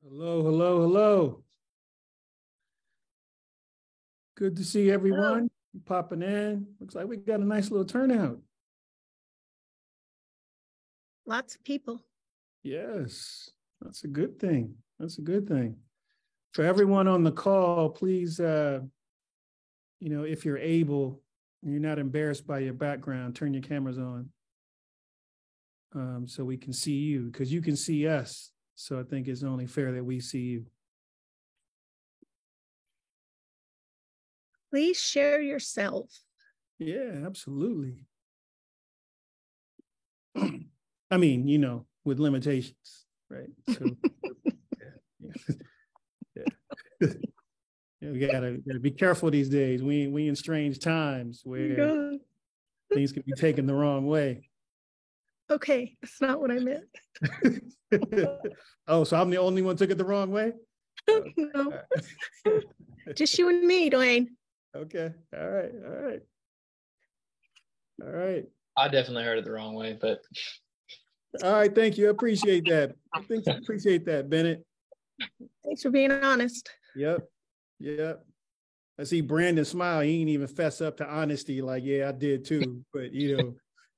Hello, hello, hello. Good to see everyone popping in. Looks like we got a nice little turnout. Lots of people. Yes, that's a good thing. That's a good thing. For everyone on the call, please, if you're able, and you're not embarrassed by your background, turn your cameras on so we can see you, because you can see us. So I think it's only fair that we see you. Please share yourself. Yeah, absolutely. I mean, with limitations, right? So, yeah. We gotta be careful these days. We in strange times where things can be taken the wrong way. Okay, that's not what I meant. Oh, so I'm the only one took it the wrong way? No. Just you and me, Dwayne. Okay. All right. I definitely heard it the wrong way, but. All right, thank you. I appreciate that. Appreciate that, Bennett. Thanks for being honest. Yep. I see Brandon smile. He ain't even fess up to honesty. Like, yeah, I did too. But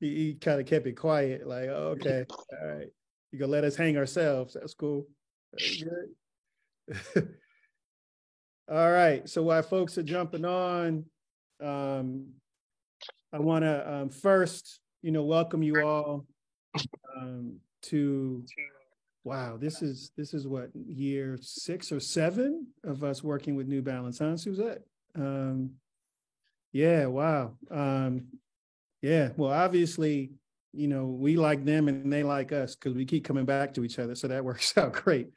he kind of kept it quiet. Like, oh, okay, all right. You gonna let us hang ourselves? That's cool. That's good. All right. So while folks are jumping on, I want to first, welcome you all to. Wow, this is what, year 6 or 7 of us working with New Balance, huh, Suzette? Yeah, wow. Yeah, well, obviously, we like them and they like us because we keep coming back to each other, so that works out great.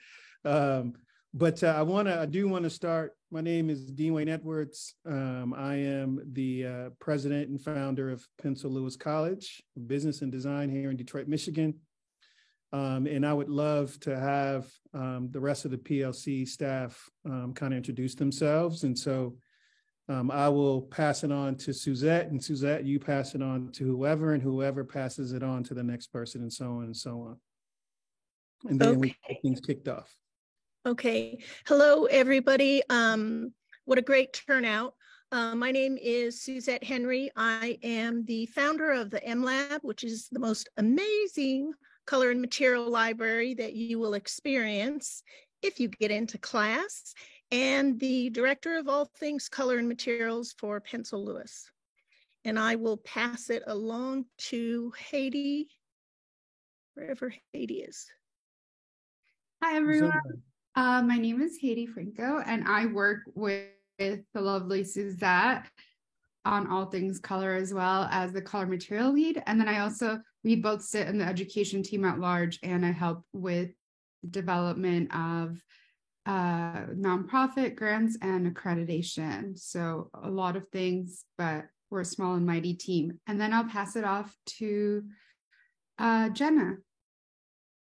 But I do want to start. My name is Dean Wayne Edwards. I am the president and founder of Pencil Lewis College of Business and Design here in Detroit, Michigan. And I would love to have the rest of the PLC staff kind of introduce themselves. And so I will pass it on to Suzette, and Suzette, you pass it on to whoever, and whoever passes it on to the next person, and so on and so on. And then we get things kicked off. Okay. Hello, everybody. What a great turnout. My name is Suzette Henry. I am the founder of the MLab, which is the most amazing color and material library that you will experience if you get into class, and the director of all things color and materials for Pencil Lewis. And I will pass it along to Haiti, wherever Haiti is. Hi, everyone. My name is Haiti Franco, and I work with the lovely Suzette on all things color, as well as the color material lead. And then we both sit in the education team at large, and I help with development of nonprofit grants and accreditation. So a lot of things, but we're a small and mighty team. And then I'll pass it off to Jenna.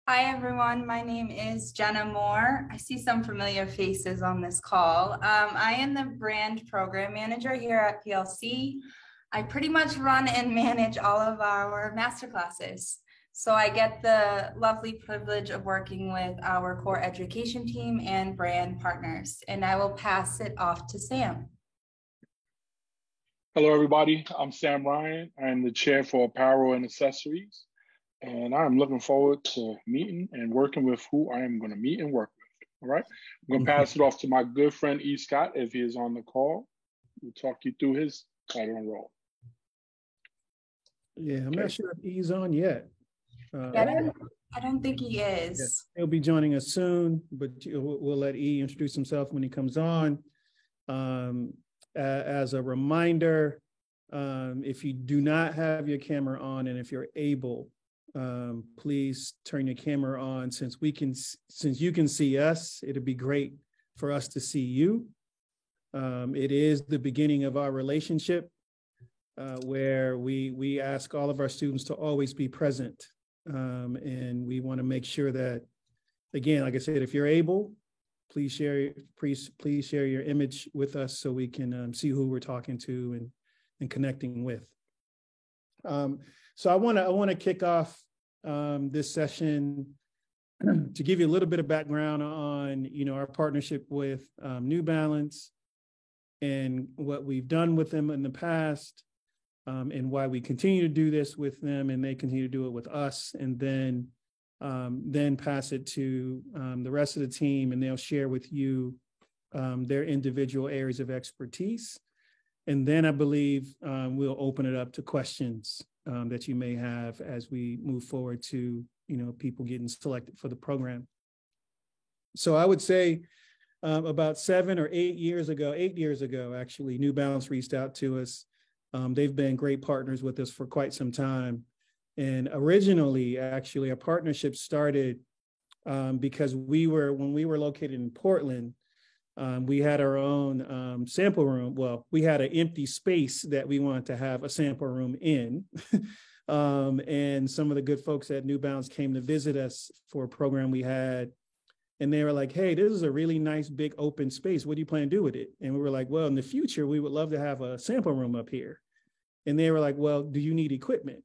Hi, everyone. My name is Jenna Moore. I see some familiar faces on this call. I am the brand program manager here at PLC. I pretty much run and manage all of our masterclasses. So I get the lovely privilege of working with our core education team and brand partners. And I will pass it off to Sam. Hello, everybody. I'm Sam Ryan. I'm the chair for apparel and accessories. And I'm looking forward to meeting and working with who I am going to meet and work with. All right. I'm going to pass it off to my good friend E. Scott if he is on the call. We'll talk you through his title and role. Yeah, I'm not sure if E's on yet. I don't think he is. Yeah, he'll be joining us soon, but we'll let E introduce himself when he comes on. As a reminder, if you do not have your camera on, and if you're able, please turn your camera on. Since you can see us, it'd be great for us to see you. It is the beginning of our relationship, where we ask all of our students to always be present. And we want to make sure that, again, like I said, if you're able, please share your image with us so we can see who we're talking to and connecting with. So I want to kick off this session to give you a little bit of background on, our partnership with New Balance and what we've done with them in the past, and why we continue to do this with them and they continue to do it with us, and then pass it to the rest of the team, and they'll share with you their individual areas of expertise. And then I believe we'll open it up to questions that you may have as we move forward to, people getting selected for the program. So I would say about 7 or 8 years ago, actually, New Balance reached out to us. They've been great partners with us for quite some time. And originally, actually, our partnership started because when we were located in Portland, we had our own sample room. Well, we had an empty space that we wanted to have a sample room in. And some of the good folks at New Balance came to visit us for a program we had. And they were like, hey, this is a really nice, big open space. What do you plan to do with it? And we were like, well, in the future, we would love to have a sample room up here. And they were like, well, do you need equipment?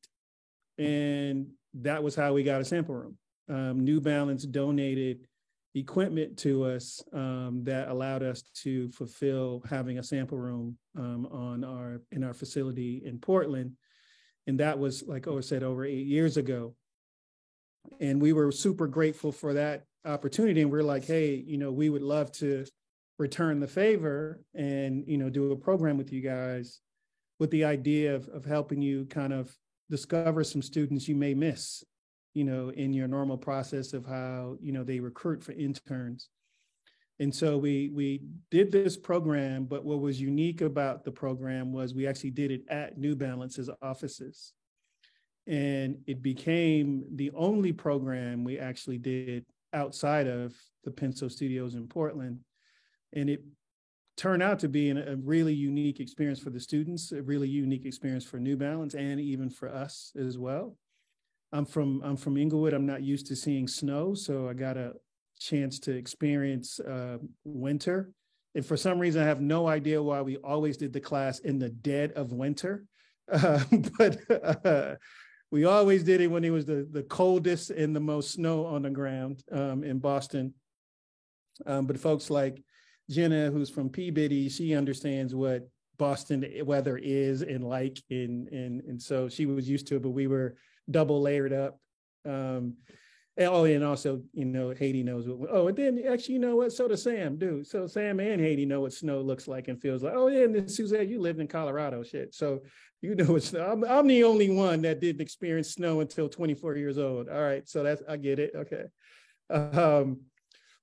And that was how we got a sample room. New Balance donated equipment to us that allowed us to fulfill having a sample room in our facility in Portland. And that was, like I said, over 8 years ago. And we were super grateful for that opportunity. And we're like, hey, we would love to return the favor and, do a program with you guys with the idea of helping you kind of discover some students you may miss, in your normal process of how, they recruit for interns. And so we did this program, but what was unique about the program was we actually did it at New Balance's offices. And it became the only program we actually did outside of the Pinso Studios in Portland. And it turned out to be a really unique experience for the students, a really unique experience for New Balance, and even for us as well. I'm from Inglewood. I'm not used to seeing snow, so I got a chance to experience winter. And for some reason, I have no idea why we always did the class in the dead of winter. But we always did it when it was the coldest and the most snow on the ground in Boston. But folks like Jenna, who's from Peabody, she understands what Boston weather is and like, and so she was used to it, but we were double layered up. And also, Haiti knows what, and then actually, what? So does Sam, dude. So Sam and Haiti know what snow looks like and feels like. Oh, yeah, and then Suzette, you lived in Colorado, shit. So what snow. I'm the only one that didn't experience snow until 24 years old. All right, so I get it, okay.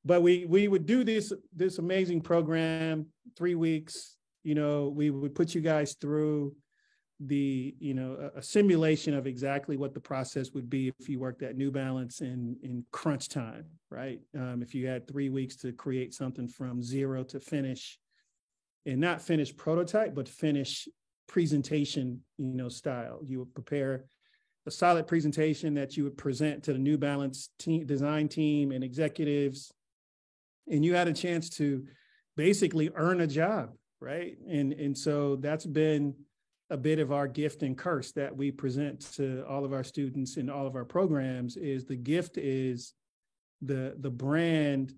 But we would do this amazing program, 3 weeks. We would put you guys through a simulation of exactly what the process would be if you worked at New Balance in crunch time, right? If you had 3 weeks to create something from zero to finish, and not finish prototype, but finish presentation, style. You would prepare a solid presentation that you would present to the New Balance design team and executives, and you had a chance to basically earn a job, right? And so that's been a bit of our gift and curse that we present to all of our students in all of our programs. Is the gift is the brand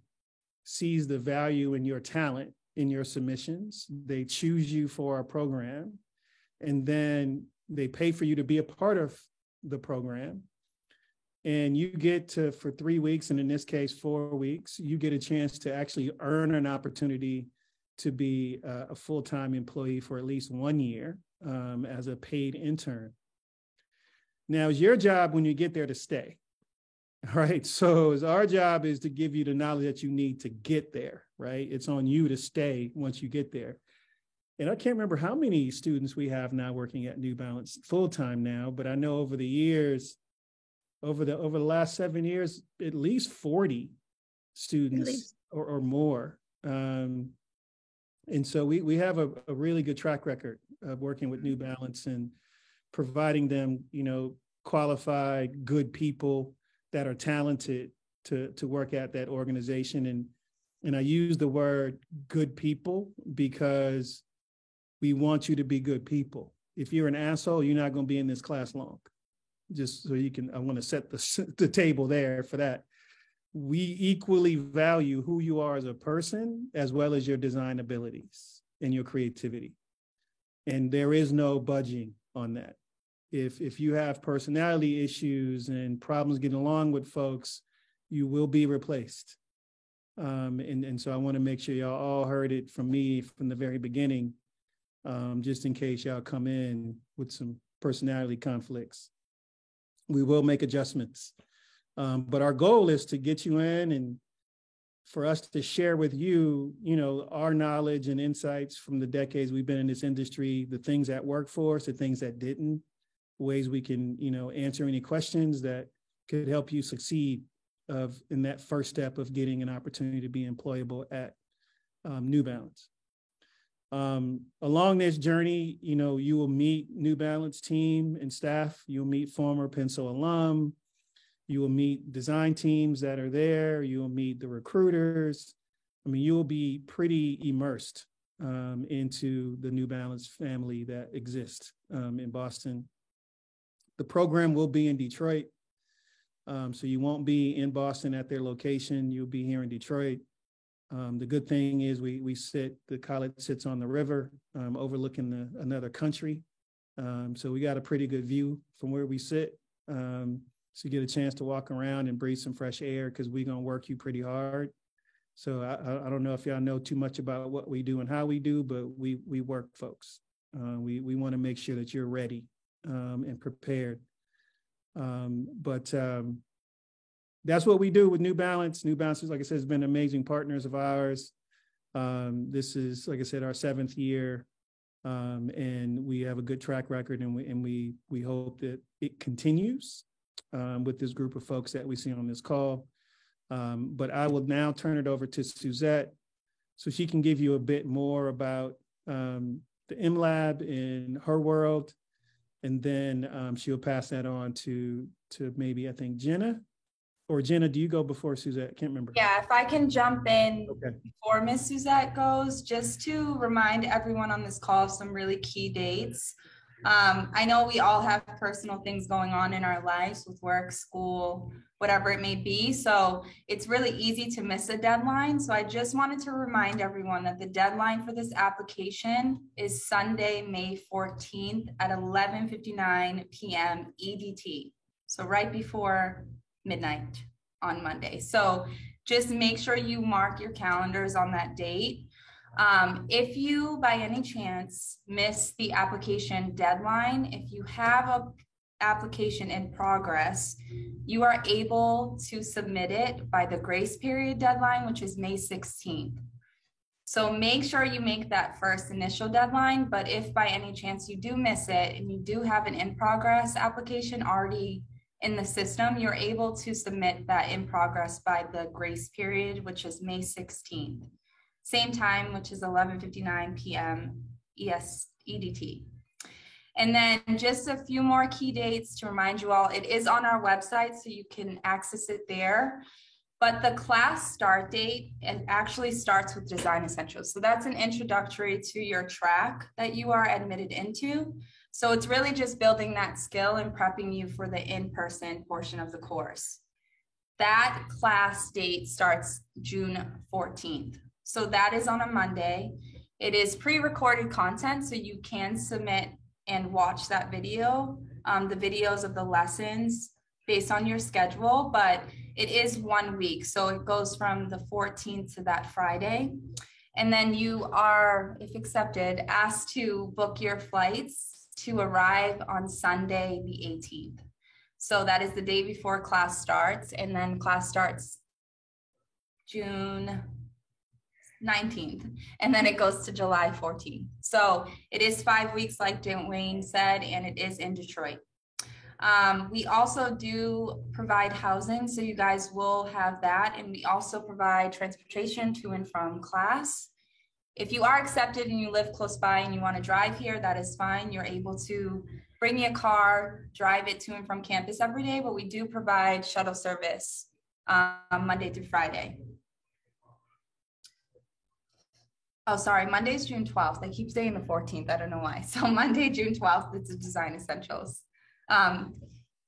sees the value in your talent, in your submissions. They choose you for our program, and then they pay for you to be a part of the program. And you get to, for 3 weeks, and in this case, 4 weeks, you get a chance to actually earn an opportunity to be a full-time employee for at least 1 year as a paid intern. Now, it's your job when you get there to stay. All right. So our job is to give you the knowledge that you need to get there, right? It's on you to stay once you get there. And I can't remember how many students we have now working at New Balance full-time now, but I know over the years, over the last 7 years, at least 40 students or more. And so we have a really good track record of working with New Balance and providing them, qualified, good people that are talented to work at that organization. And I use the word good people because we want you to be good people. If you're an asshole, you're not going to be in this class long. Just so you can, I want to set the table there for that. we equally value who you are as a person, as well as your design abilities and your creativity. And there is no budging on that. If you have personality issues and problems getting along with folks, you will be replaced. And so I want to make sure y'all all heard it from me from the very beginning, just in case y'all come in with some personality conflicts. We will make adjustments. But our goal is to get you in and for us to share with you, our knowledge and insights from the decades we've been in this industry, the things that worked for us, the things that didn't, ways we can, answer any questions that could help you succeed in that first step of getting an opportunity to be employable at New Balance. Along this journey, you will meet New Balance team and staff. You'll meet former Penso alum. You will meet design teams that are there. You will meet the recruiters. You will be pretty immersed into the New Balance family that exists in Boston. The program will be in Detroit. So you won't be in Boston at their location. You'll be here in Detroit. The good thing is the college sits on the river overlooking another country. So we got a pretty good view from where we sit. So you get a chance to walk around and breathe some fresh air because we're going to work you pretty hard. So I don't know if y'all know too much about what we do and how we do, but we work folks. We want to make sure that you're ready and prepared. But that's what we do with New Balance. New Balance, like I said, has been amazing partners of ours. This is, like I said, our 7th year, and we have a good track record, and we hope that it continues with this group of folks that we see on this call. But I will now turn it over to Suzette so she can give you a bit more about the MLab in her world. And then she'll pass that on to maybe, I think, Jenna. Or Jenna, do you go before Suzette? I can't remember. Yeah, if I can jump in Okay. before Miss Suzette goes, just to remind everyone on this call of some really key dates. I know we all have personal things going on in our lives with work, school, whatever it may be. So it's really easy to miss a deadline. So I just wanted to remind everyone that the deadline for this application is Sunday, May 14th at 11:59 p.m. EDT. So right before midnight on Monday. So just make sure you mark your calendars on that date. If you, by any chance, miss the application deadline, if you have an application in progress, you are able to submit it by the grace period deadline, which is May 16th. So make sure you make that first initial deadline, but if by any chance you do miss it and you do have an in progress application already in the system, you're able to submit that in progress by the grace period, which is May 16th. Same time, which is 11:59 p.m. EDT. And then just a few more key dates to remind you all, it is on our website, so you can access it there. But the class start date, it actually starts with Design Essentials. So that's an introductory to your track that you are admitted into. So it's really just building that skill and prepping you for the in-person portion of the course. That class date starts June 14th. So that is on a Monday. It is pre-recorded content, so you can submit and watch that video, the videos of the lessons based on your schedule, but it is 1 week. So it goes from the 14th to that Friday. And then you are, if accepted, asked to book your flights to arrive on Sunday, the 18th. So that is the day before class starts, and then class starts June 19th, and then it goes to July 14th. So it is 5 weeks, like Dwayne said, and it is in Detroit. We also do provide housing, so you guys will have that, and we also provide transportation to and from class. If you are accepted and you live close by and you want to drive here, that is fine. You're able to bring me a car, drive it to and from campus every day, but we do provide shuttle service Monday through Friday. Oh, sorry, Monday's June 12th. I keep saying the 14th, I don't know why. So Monday, June 12th, it's a Design Essentials.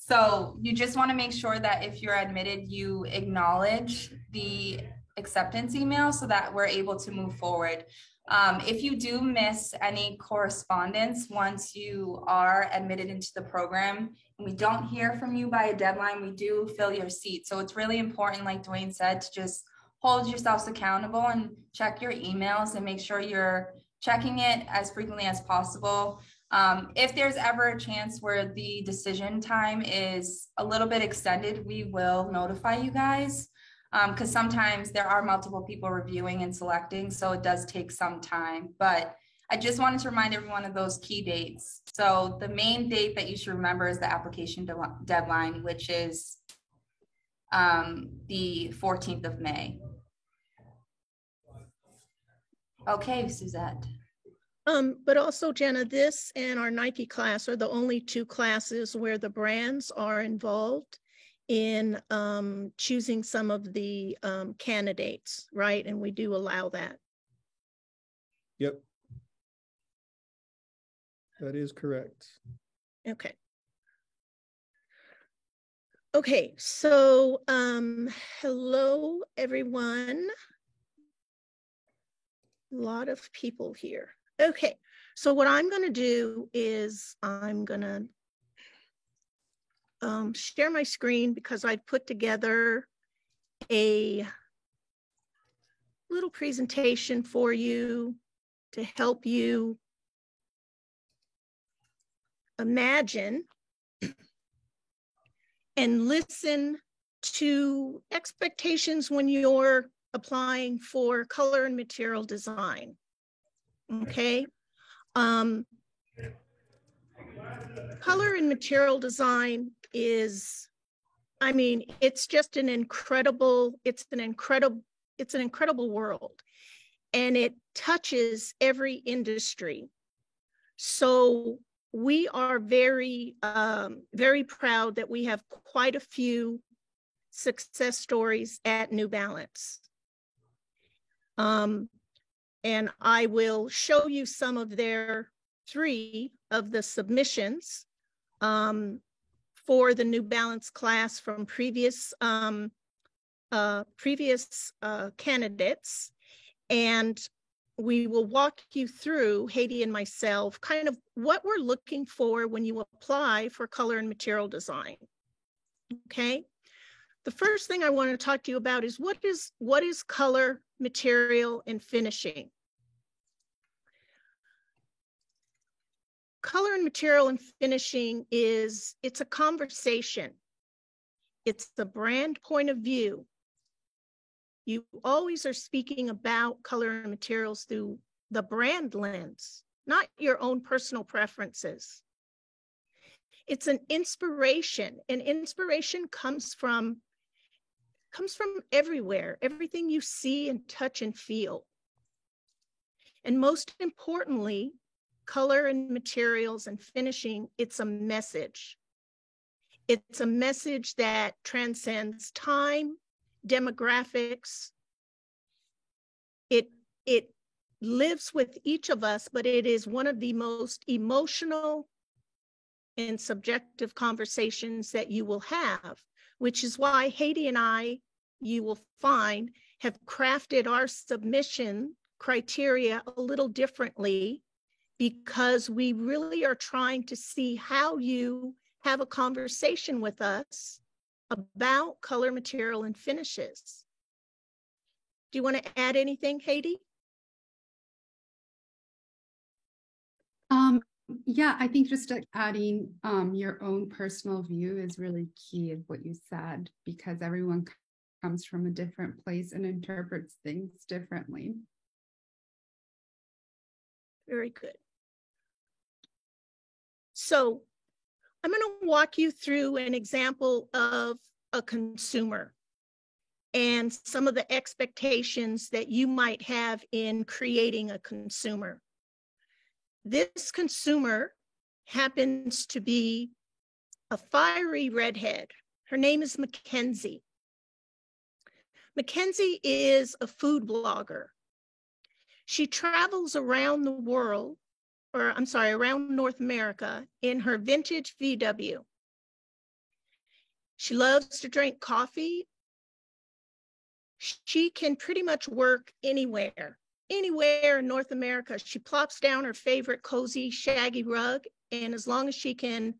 So you just want to make sure that if you're admitted, you acknowledge the acceptance email so that we're able to move forward. If you do miss any correspondence once you are admitted into the program and we don't hear from you by a deadline, we do fill your seat. So it's really important, like Dwayne said, to just hold yourselves accountable and check your emails and make sure you're checking it as frequently as possible. If there's ever a chance where the decision time is a little bit extended, we will notify you guys. Because sometimes there are multiple people reviewing and selecting, so it does take some time. But I just wanted to remind everyone of those key dates. So the main date that you should remember is the application deadline, which is the 14th of May. Okay, Suzette. But also, Jenna, this and our Nike class are the only two classes where the brands are involved in choosing some of the candidates, right? And we do allow that. Yep. That is correct. Okay. Okay, so hello, everyone. A lot of people here. Okay, so what I'm going to do is I'm going to share my screen because I've put together a little presentation for you to help you imagine and listen to expectations when you're applying for color and material design. Okay. Color and material design is, I mean, it's just an incredible, it's an incredible world, and it touches every industry. So we are very, very proud that we have quite a few success stories at New Balance. And I will show you some of their 3 of the submissions for the New Balance class from previous candidates. And we will walk you through, Haiti and myself, kind of what we're looking for when you apply for color and material design. Okay. The first thing I want to talk to you about is what is color, material, and finishing. Color and material and finishing it's a conversation. It's the brand point of view. You always are speaking about color and materials through the brand lens, not your own personal preferences. It's an inspiration, and inspiration comes from everywhere, everything you see and touch and feel. And most importantly, color and materials and finishing, it's a message. It's a message that transcends time, demographics. It lives with each of us, but it is one of the most emotional and subjective conversations that you will have, which is why Haiti and I, you will find, have crafted our submission criteria a little differently, because we really are trying to see how you have a conversation with us about color, material, and finishes. Do you want to add anything, Haiti? Yeah, I think just like adding your own personal view is really key of what you said, because everyone comes from a different place and interprets things differently. Very good. So I'm going to walk you through an example of a consumer and some of the expectations that you might have in creating a consumer. This consumer happens to be a fiery redhead. Her name is Mackenzie. Mackenzie is a food blogger. She travels around the world, or I'm sorry, around North America in her vintage VW. She loves to drink coffee. She can pretty much work anywhere in North America. She plops down her favorite cozy, shaggy rug, and as long as she can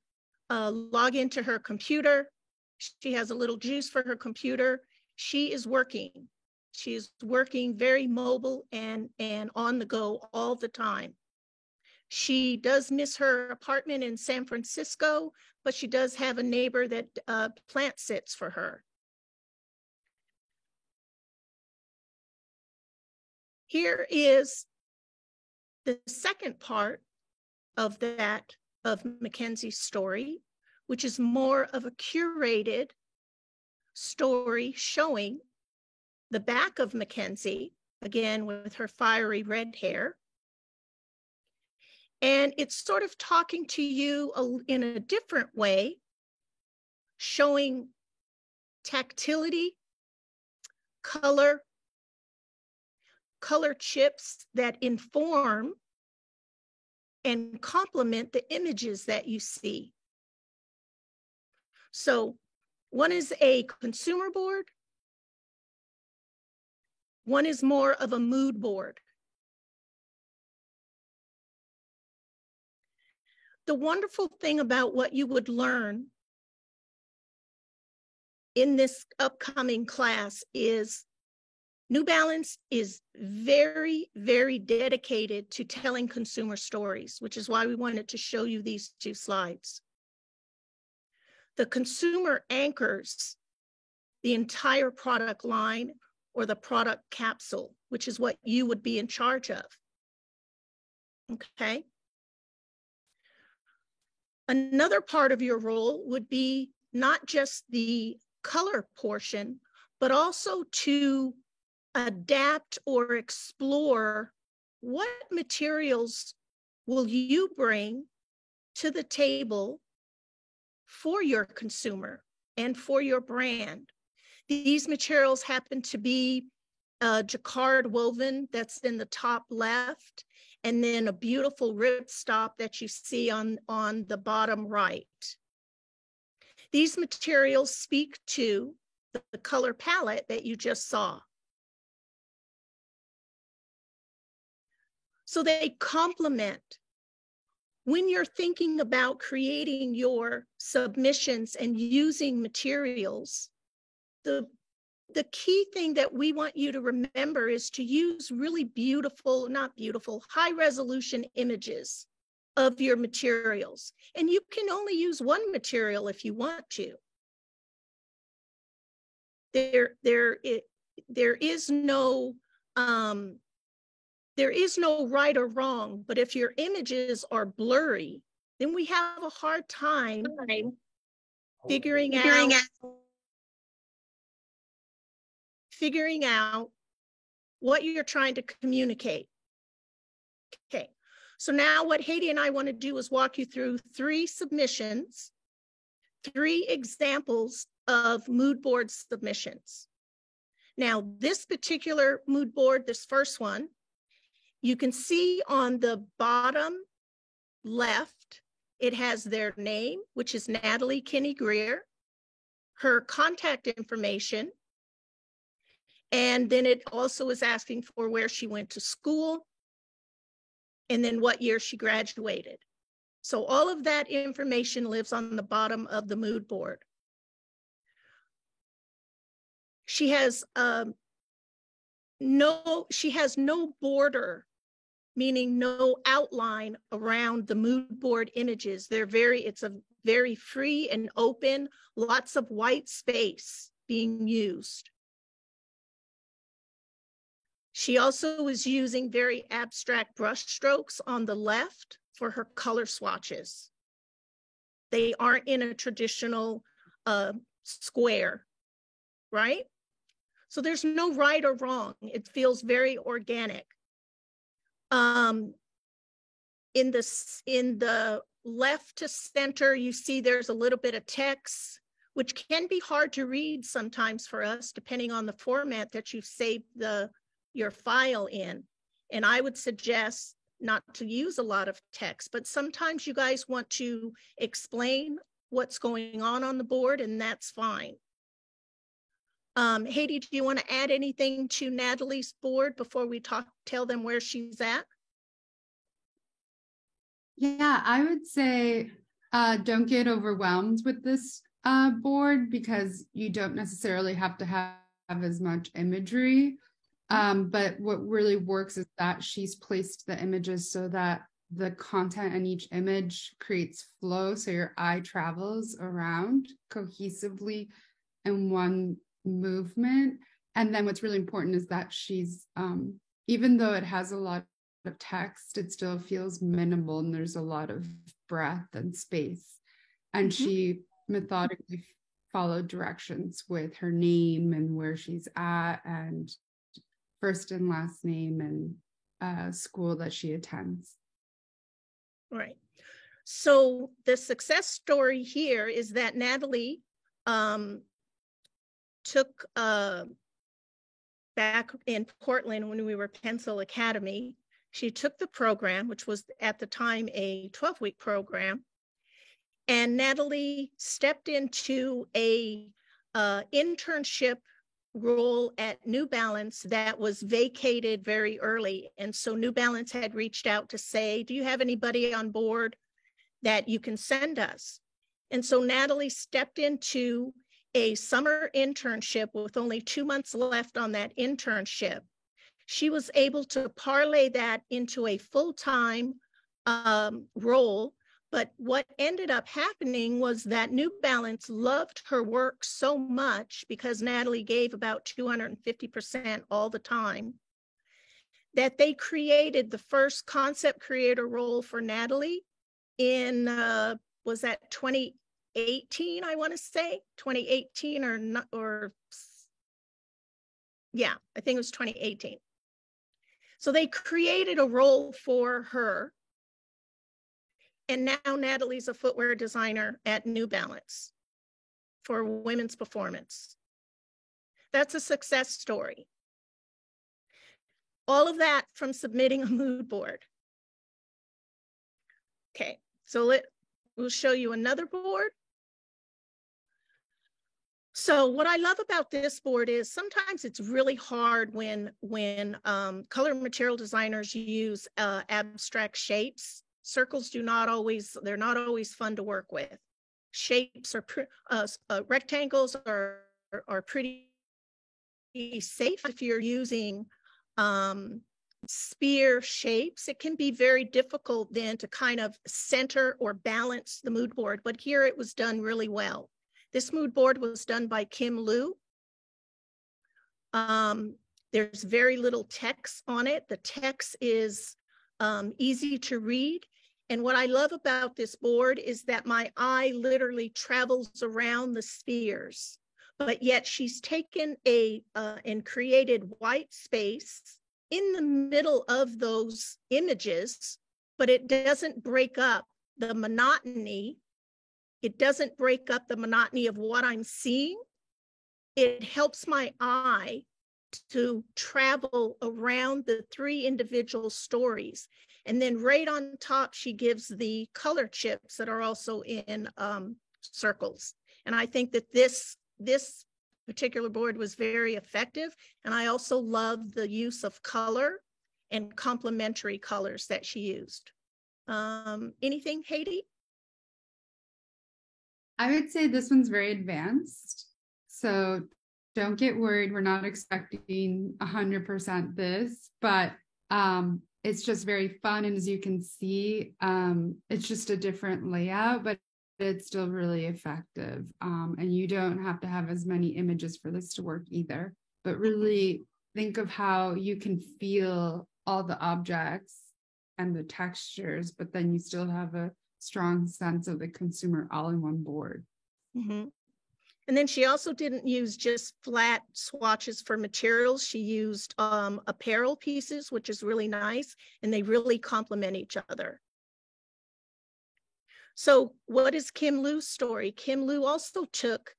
log into her computer, she has a little juice for her computer, she is working. She is working very mobile and on the go all the time. She does miss her apartment in San Francisco, but she does have a neighbor that plant sits for her. Here is the second part of that, of Mackenzie's story, which is more of a curated story showing the back of Mackenzie, again with her fiery red hair. And it's sort of talking to you in a different way, showing tactility, color chips that inform and complement the images that you see. So one is a consumer board, one is more of a mood board. The wonderful thing about what you would learn in this upcoming class is New Balance is very, very dedicated to telling consumer stories, which is why we wanted to show you these two slides. The consumer anchors the entire product line or the product capsule, which is what you would be in charge of. Okay. Another part of your role would be not just the color portion, but also to adapt or explore what materials will you bring to the table for your consumer and for your brand. These materials happen to be jacquard woven that's in the top left, and then a beautiful ripstop that you see on the bottom right. These materials speak to the color palette that you just saw. So they complement. When you're thinking about creating your submissions and using materials, the key thing that we want you to remember is to use really beautiful, not beautiful, high resolution images of your materials. And you can only use one material if you want to. There is no right or wrong, but if your images are blurry, then we have a hard time figuring out what you're trying to communicate. Okay, so now what Haiti and I want to do is walk you through 3 submissions, 3 examples of mood board submissions. Now, this particular mood board, this first one, you can see on the bottom left, it has their name, which is Natalie Kinney Greer, her contact information, and then it also is asking for where she went to school, and then what year she graduated. So all of that information lives on the bottom of the mood board. She has no border, meaning no outline around the mood board images. It's a very free and open, lots of white space being used. She also is using very abstract brush strokes on the left for her color swatches. They aren't in a traditional square, right? So there's no right or wrong. It feels very organic. In the left to center, you see there's a little bit of text, which can be hard to read sometimes for us, depending on the format that you've saved your file in. And I would suggest not to use a lot of text, but sometimes you guys want to explain what's going on the board, and that's fine. Haiti, do you want to add anything to Natalie's board before we tell them where she's at? Yeah, I would say don't get overwhelmed with this board, because you don't necessarily have to have as much imagery. But what really works is that she's placed the images so that the content in each image creates flow, so your eye travels around cohesively in one movement. And then what's really important is that she's, even though it has a lot of text, it still feels minimal, and there's a lot of breath and space. And she methodically followed directions with her name and where she's at, and first and last name, and school that she attends. Right. So the success story here is that Natalie took back in Portland when we were Pencil Academy, she took the program, which was at the time a 12-week program, and Natalie stepped into a internship role at New Balance that was vacated very early. And so New Balance had reached out to say, do you have anybody on board that you can send us? And so Natalie stepped into a summer internship with only 2 months left on that internship. She was able to parlay that into a full-time role. But what ended up happening was that New Balance loved her work so much, because Natalie gave about 250% all the time, that they created the first concept creator role for Natalie in, was that 2018, I want to say, 2018 or yeah, I think it was 2018. So they created a role for her. And now Natalie's a footwear designer at New Balance for women's performance. That's a success story. All of that from submitting a mood board. Okay, so we'll show you another board. So what I love about this board is sometimes it's really hard when color material designers use abstract shapes. Circles they're not always fun to work with. Shapes are, rectangles are pretty safe if you're using spear shapes. It can be very difficult then to kind of center or balance the mood board, but here it was done really well. This mood board was done by Kim Liu. There's very little text on it. The text is easy to read. And what I love about this board is that my eye literally travels around the spheres, but yet she's taken and created white space in the middle of those images, but it doesn't break up the monotony. It doesn't break up the monotony of what I'm seeing. It helps my eye to travel around the three individual stories. And then right on top, she gives the color chips that are also in circles. And I think that this particular board was very effective. And I also love the use of color and complementary colors that she used. Anything, Haiti? I would say this one's very advanced. So don't get worried. We're not expecting 100% this, but it's just very fun. And as you can see, it's just a different layout, but it's still really effective. And you don't have to have as many images for this to work either, but really think of how you can feel all the objects and the textures, but then you still have a strong sense of the consumer all in one board. Mm-hmm. And then she also didn't use just flat swatches for materials. She used apparel pieces, which is really nice, and they really complement each other. So what is Kim Liu's story? Kim Liu also took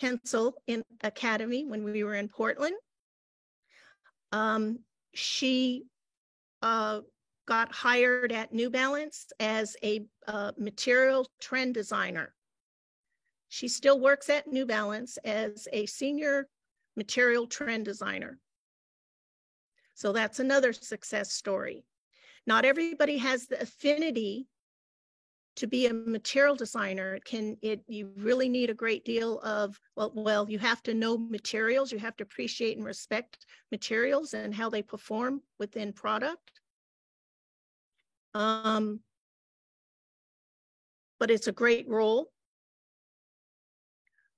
Pencil in Academy when we were in Portland. She got hired at New Balance as a material trend designer. She still works at New Balance as a senior material trend designer. So that's another success story. Not everybody has the affinity to be a material designer. You really need a great deal of, well, you have to know materials, you have to appreciate and respect materials and how they perform within product. But it's a great role.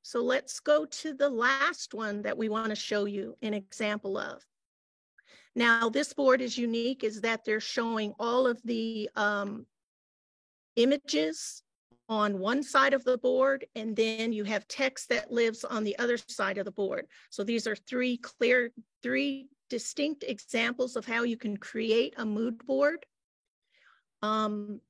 So let's go to the last one that we want to show you an example of. Now, this board is unique, is that they're showing all of the images on one side of the board, and then you have text that lives on the other side of the board. So these are three distinct examples of how you can create a mood board. The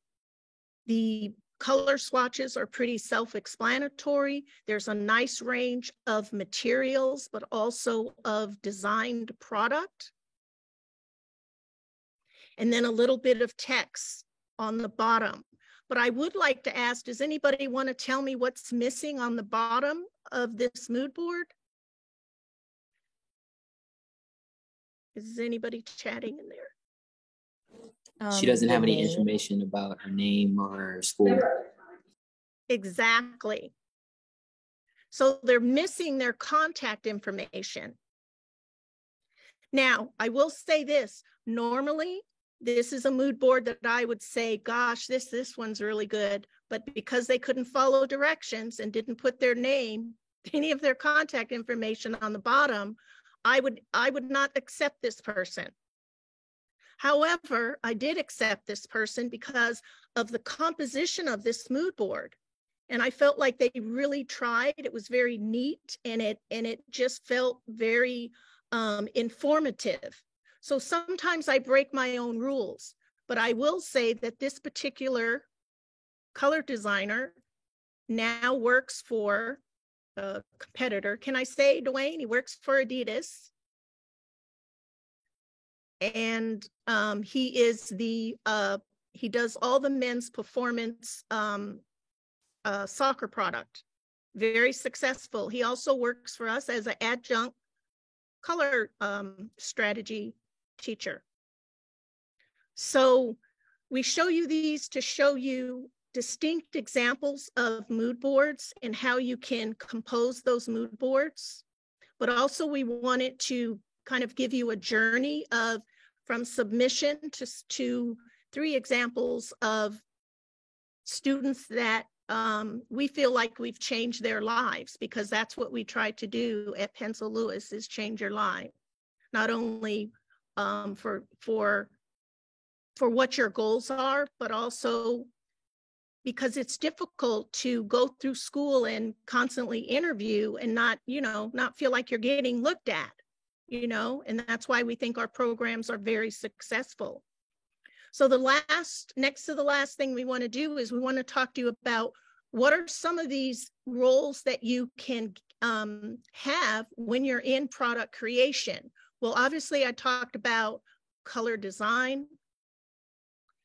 color swatches are pretty self-explanatory. There's a nice range of materials, but also of designed product. And then a little bit of text on the bottom. But I would like to ask, does anybody want to tell me what's missing on the bottom of this mood board? Is anybody chatting in there? She doesn't have any information about her name or her school. Exactly. So they're missing their contact information. Now, I will say this, normally, this is a mood board that I would say, gosh, this one's really good. But because they couldn't follow directions and didn't put their name, any of their contact information on the bottom, I would not accept this person. However, I did accept this person because of the composition of this mood board. And I felt like they really tried. It was very neat, and it just felt very informative. So sometimes I break my own rules, but I will say that this particular color designer now works for a competitor. Can I say, Dwayne? He works for Adidas. And he does all the men's performance soccer product. Very successful. He also works for us as an adjunct color strategy teacher. So we show you these to show you distinct examples of mood boards and how you can compose those mood boards. But also we wanted to kind of give you a journey of from submission to 3 examples of students that we feel like we've changed their lives, because that's what we try to do at Pencil Lewis, is change your life. Not only for what your goals are, but also because it's difficult to go through school and constantly interview and not feel like you're getting looked at, and that's why we think our programs are very successful. So next to the last thing we want to do is we want to talk to you about what are some of these roles that you can have when you're in product creation. Well, obviously I talked about color design.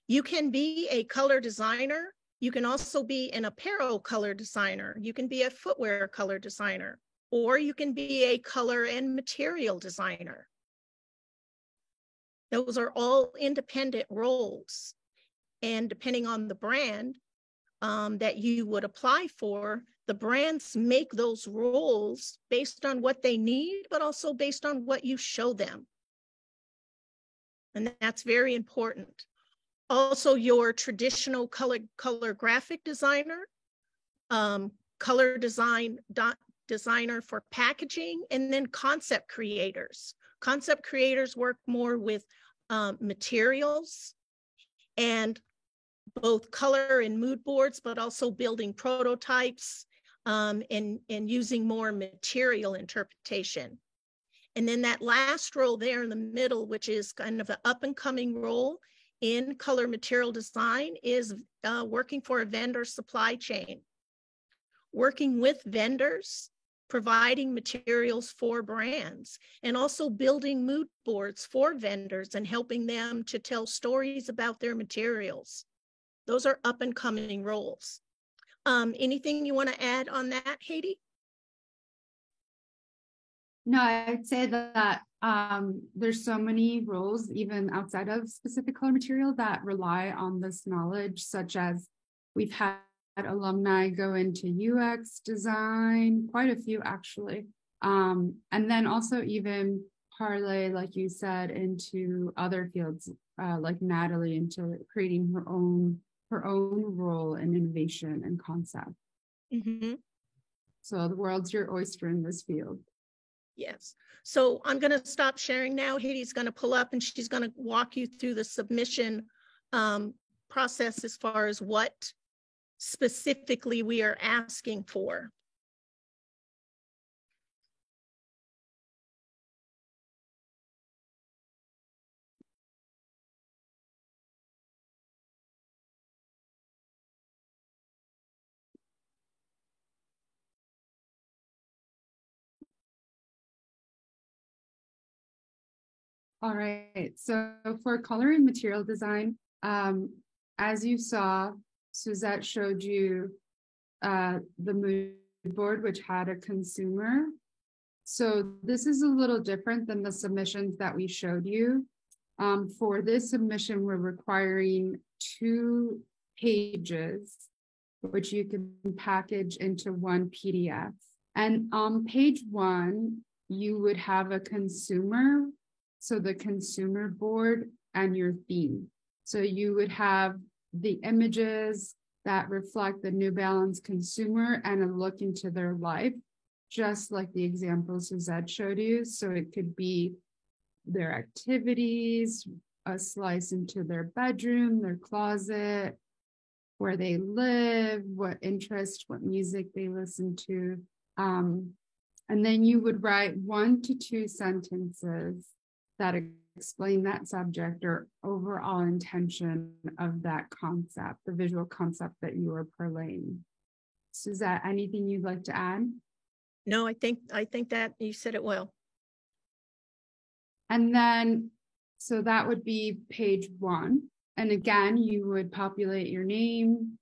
You can be a color designer. You can also be an apparel color designer. You can be a footwear color designer, or you can be a color and material designer. Those are all independent roles. And depending on the brand that you would apply for, the brands make those roles based on what they need, but also based on what you show them. And that's very important. Also, your traditional color graphic designer, color designer for packaging, and then concept creators. Concept creators work more with materials and both color and mood boards, but also building prototypes and using more material interpretation. And then that last role there in the middle, which is kind of an up and coming role in color material design, is working for a vendor supply chain, working with vendors, providing materials for brands, and also building mood boards for vendors and helping them to tell stories about their materials. Those are up and coming roles. Anything you want to add on that, Haiti? No, I'd say that there's so many roles, even outside of specific color material, that rely on this knowledge, such as we've had alumni go into UX design, quite a few actually. And then also even parlay, like you said, into other fields, like Natalie, into creating her own role in innovation and concept. Mm-hmm. So the world's your oyster in this field. Yes. So I'm going to stop sharing now. Haiti's going to pull up and she's going to walk you through the submission process as far as what specifically we are asking for. All right, so for color and material design, as you saw, Suzette showed you the mood board, which had a consumer. So this is a little different than the submissions that we showed you. For this submission, we're requiring 2 pages, which you can package into one PDF. And on page 1, you would have a consumer. So the consumer board and your theme. So you would have the images that reflect the New Balance consumer and a look into their life, just like the examples Suzette showed you. So it could be their activities, a slice into their bedroom, their closet, where they live, what interest, what music they listen to. And then you would write 1 to 2 sentences that explain that subject or overall intention of that concept, the visual concept that you are parlaying. Suzette, anything you'd like to add? No, I think that you said it well. And then, so that would be page 1. And again, you would populate your name,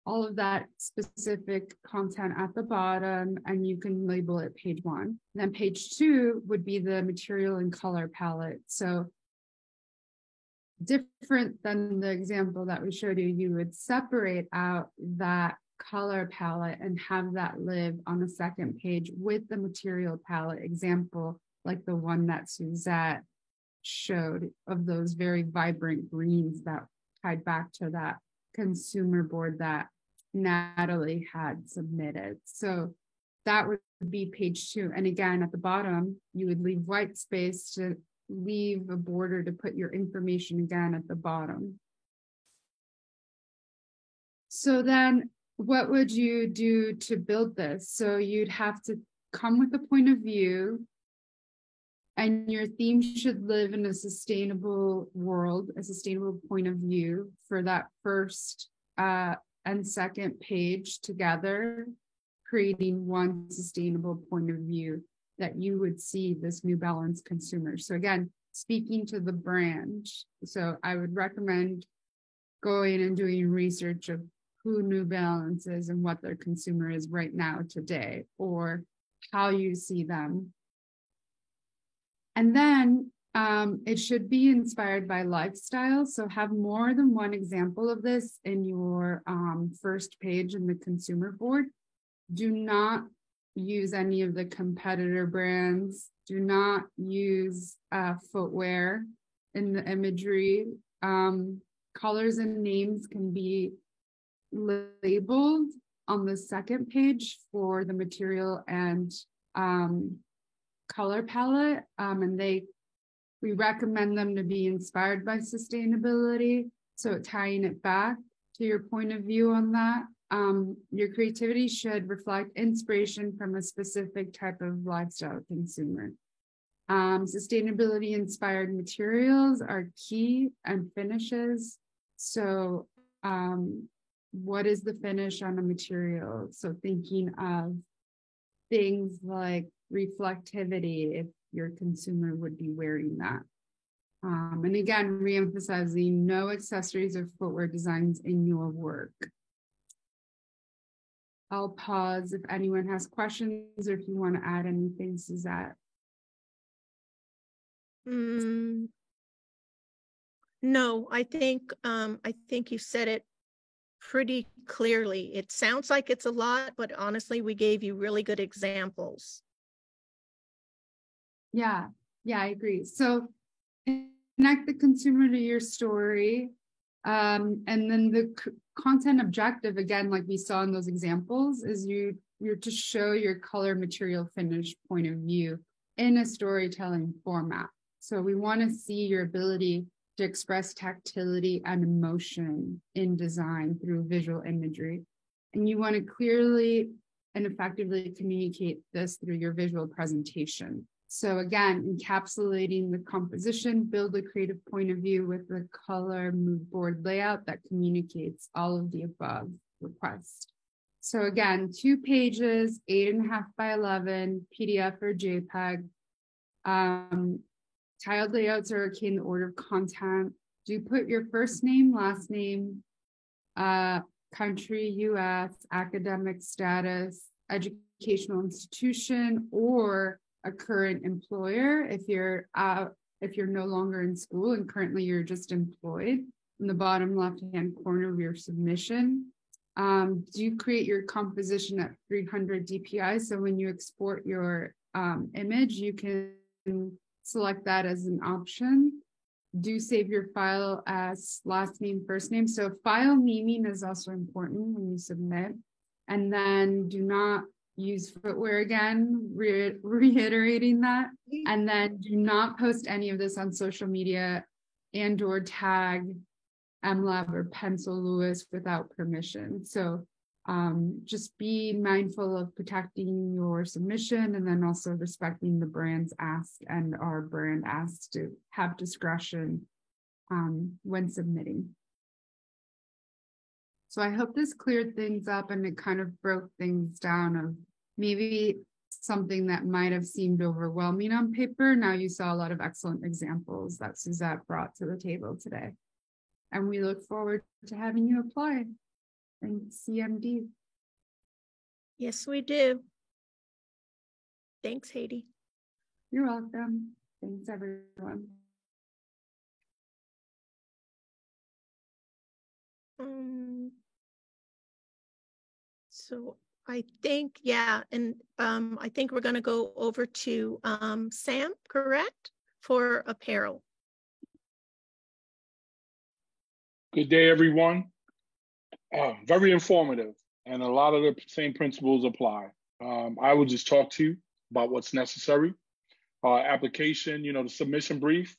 all of that specific content at the bottom, and you can label it page 1. And then page 2 would be the material and color palette. So different than the example that we showed you, you would separate out that color palette and have that live on the second page with the material palette example, like the one that Suzette showed of those very vibrant greens that tied back to that consumer board that Natalie had submitted. So that would be page 2. And again, at the bottom, you would leave white space to leave a border to put your information again at the bottom. So then what would you do to build this? So you'd have to come with a point of view, and your theme should live in a sustainable world, a sustainable point of view for that first and second page together, creating one sustainable point of view that you would see this New Balance consumer. So again, speaking to the brand. So I would recommend going and doing research of who New Balance is and what their consumer is right now today, or how you see them. And then it should be inspired by lifestyle. So have more than one example of this in your first page in the consumer board. Do not use any of the competitor brands. Do not use footwear in the imagery. Colors and names can be labeled on the second page for the material and color palette, and we recommend them to be inspired by sustainability. So tying it back to your point of view on that, your creativity should reflect inspiration from a specific type of lifestyle consumer. Sustainability inspired materials are key, and finishes. So what is the finish on a material? So thinking of things like reflectivity, if your consumer would be wearing that. And again, reemphasizing no accessories or footwear designs in your work. I'll pause if anyone has questions or if you want to add anything, Suzette. No, I think you said it pretty clearly. It sounds like it's a lot, but honestly, we gave you really good examples. Yeah, I agree. So connect the consumer to your story. And then the content objective, again, like we saw in those examples, is you're to show your color, material, finish point of view in a storytelling format. So we want to see your ability to express tactility and emotion in design through visual imagery. And you want to clearly and effectively communicate this through your visual presentation. So again, encapsulating the composition, build a creative point of view with the color mood board layout that communicates all of the above requests. So again, 2 pages, 8.5 by 11, PDF or JPEG. Tiled layouts are okay in the order of content. Do put your first name, last name, country, US, academic status, educational institution, or a current employer if you're no longer in school and currently you're just employed. In the bottom left-hand corner of your submission, do create your composition at 300 DPI. So when you export your image, you can select that as an option. Do save your file as last name, first name. So file naming is also important when you submit. And then do not use footwear again, reiterating that. And then do not post any of this on social media and or tag MLab or Pencil Lewis without permission. So just be mindful of protecting your submission and then also respecting the brand's ask and our brand asks to have discretion when submitting. So I hope this cleared things up and it kind of broke things down of maybe something that might have seemed overwhelming on paper. Now you saw a lot of excellent examples that Suzette brought to the table today. And we look forward to having you apply. Thanks, CMD. Yes, we do. Thanks, Haiti. You're welcome. Thanks, everyone. So I think, yeah, and I think we're going to go over to Sam, correct, for apparel. Good day, everyone. Very informative, and a lot of the same principles apply. I will just talk to you about what's necessary. Application, the submission brief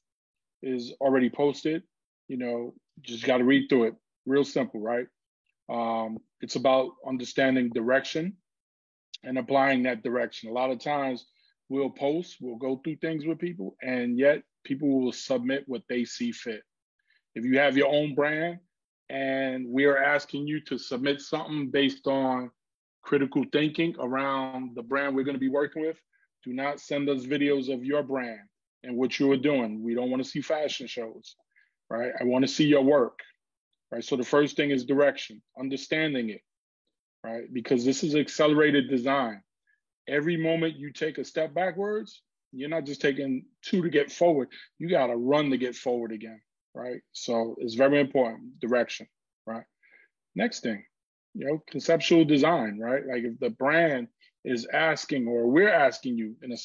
is already posted. Just got to read through it. Real simple, right? It's about understanding direction and applying that direction. A lot of times we'll go through things with people, and yet people will submit what they see fit. If you have your own brand and we are asking you to submit something based on critical thinking around the brand we're going to be working with, do not send us videos of your brand and what you are doing. We don't want to see fashion shows, right? I want to see your work, right? So the first thing is direction, understanding it, right? Because this is accelerated design. Every moment you take a step backwards, you're not just taking 2 to get forward. You got to run to get forward again. Right? So it's very important, direction, right? Next thing, conceptual design, right? Like if the brand is asking, or we're asking you in a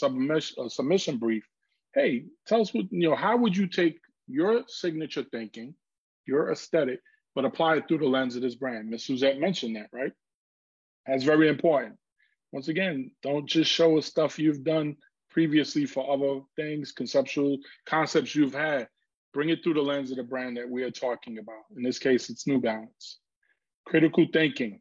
submission brief, hey, tell us how would you take your signature thinking, your aesthetic, but apply it through the lens of this brand? Ms. Suzette mentioned that, right? That's very important. Once again, don't just show us stuff you've done previously for other things, conceptual concepts you've had. Bring it through the lens of the brand that we are talking about. In this case, it's New Balance. Critical thinking,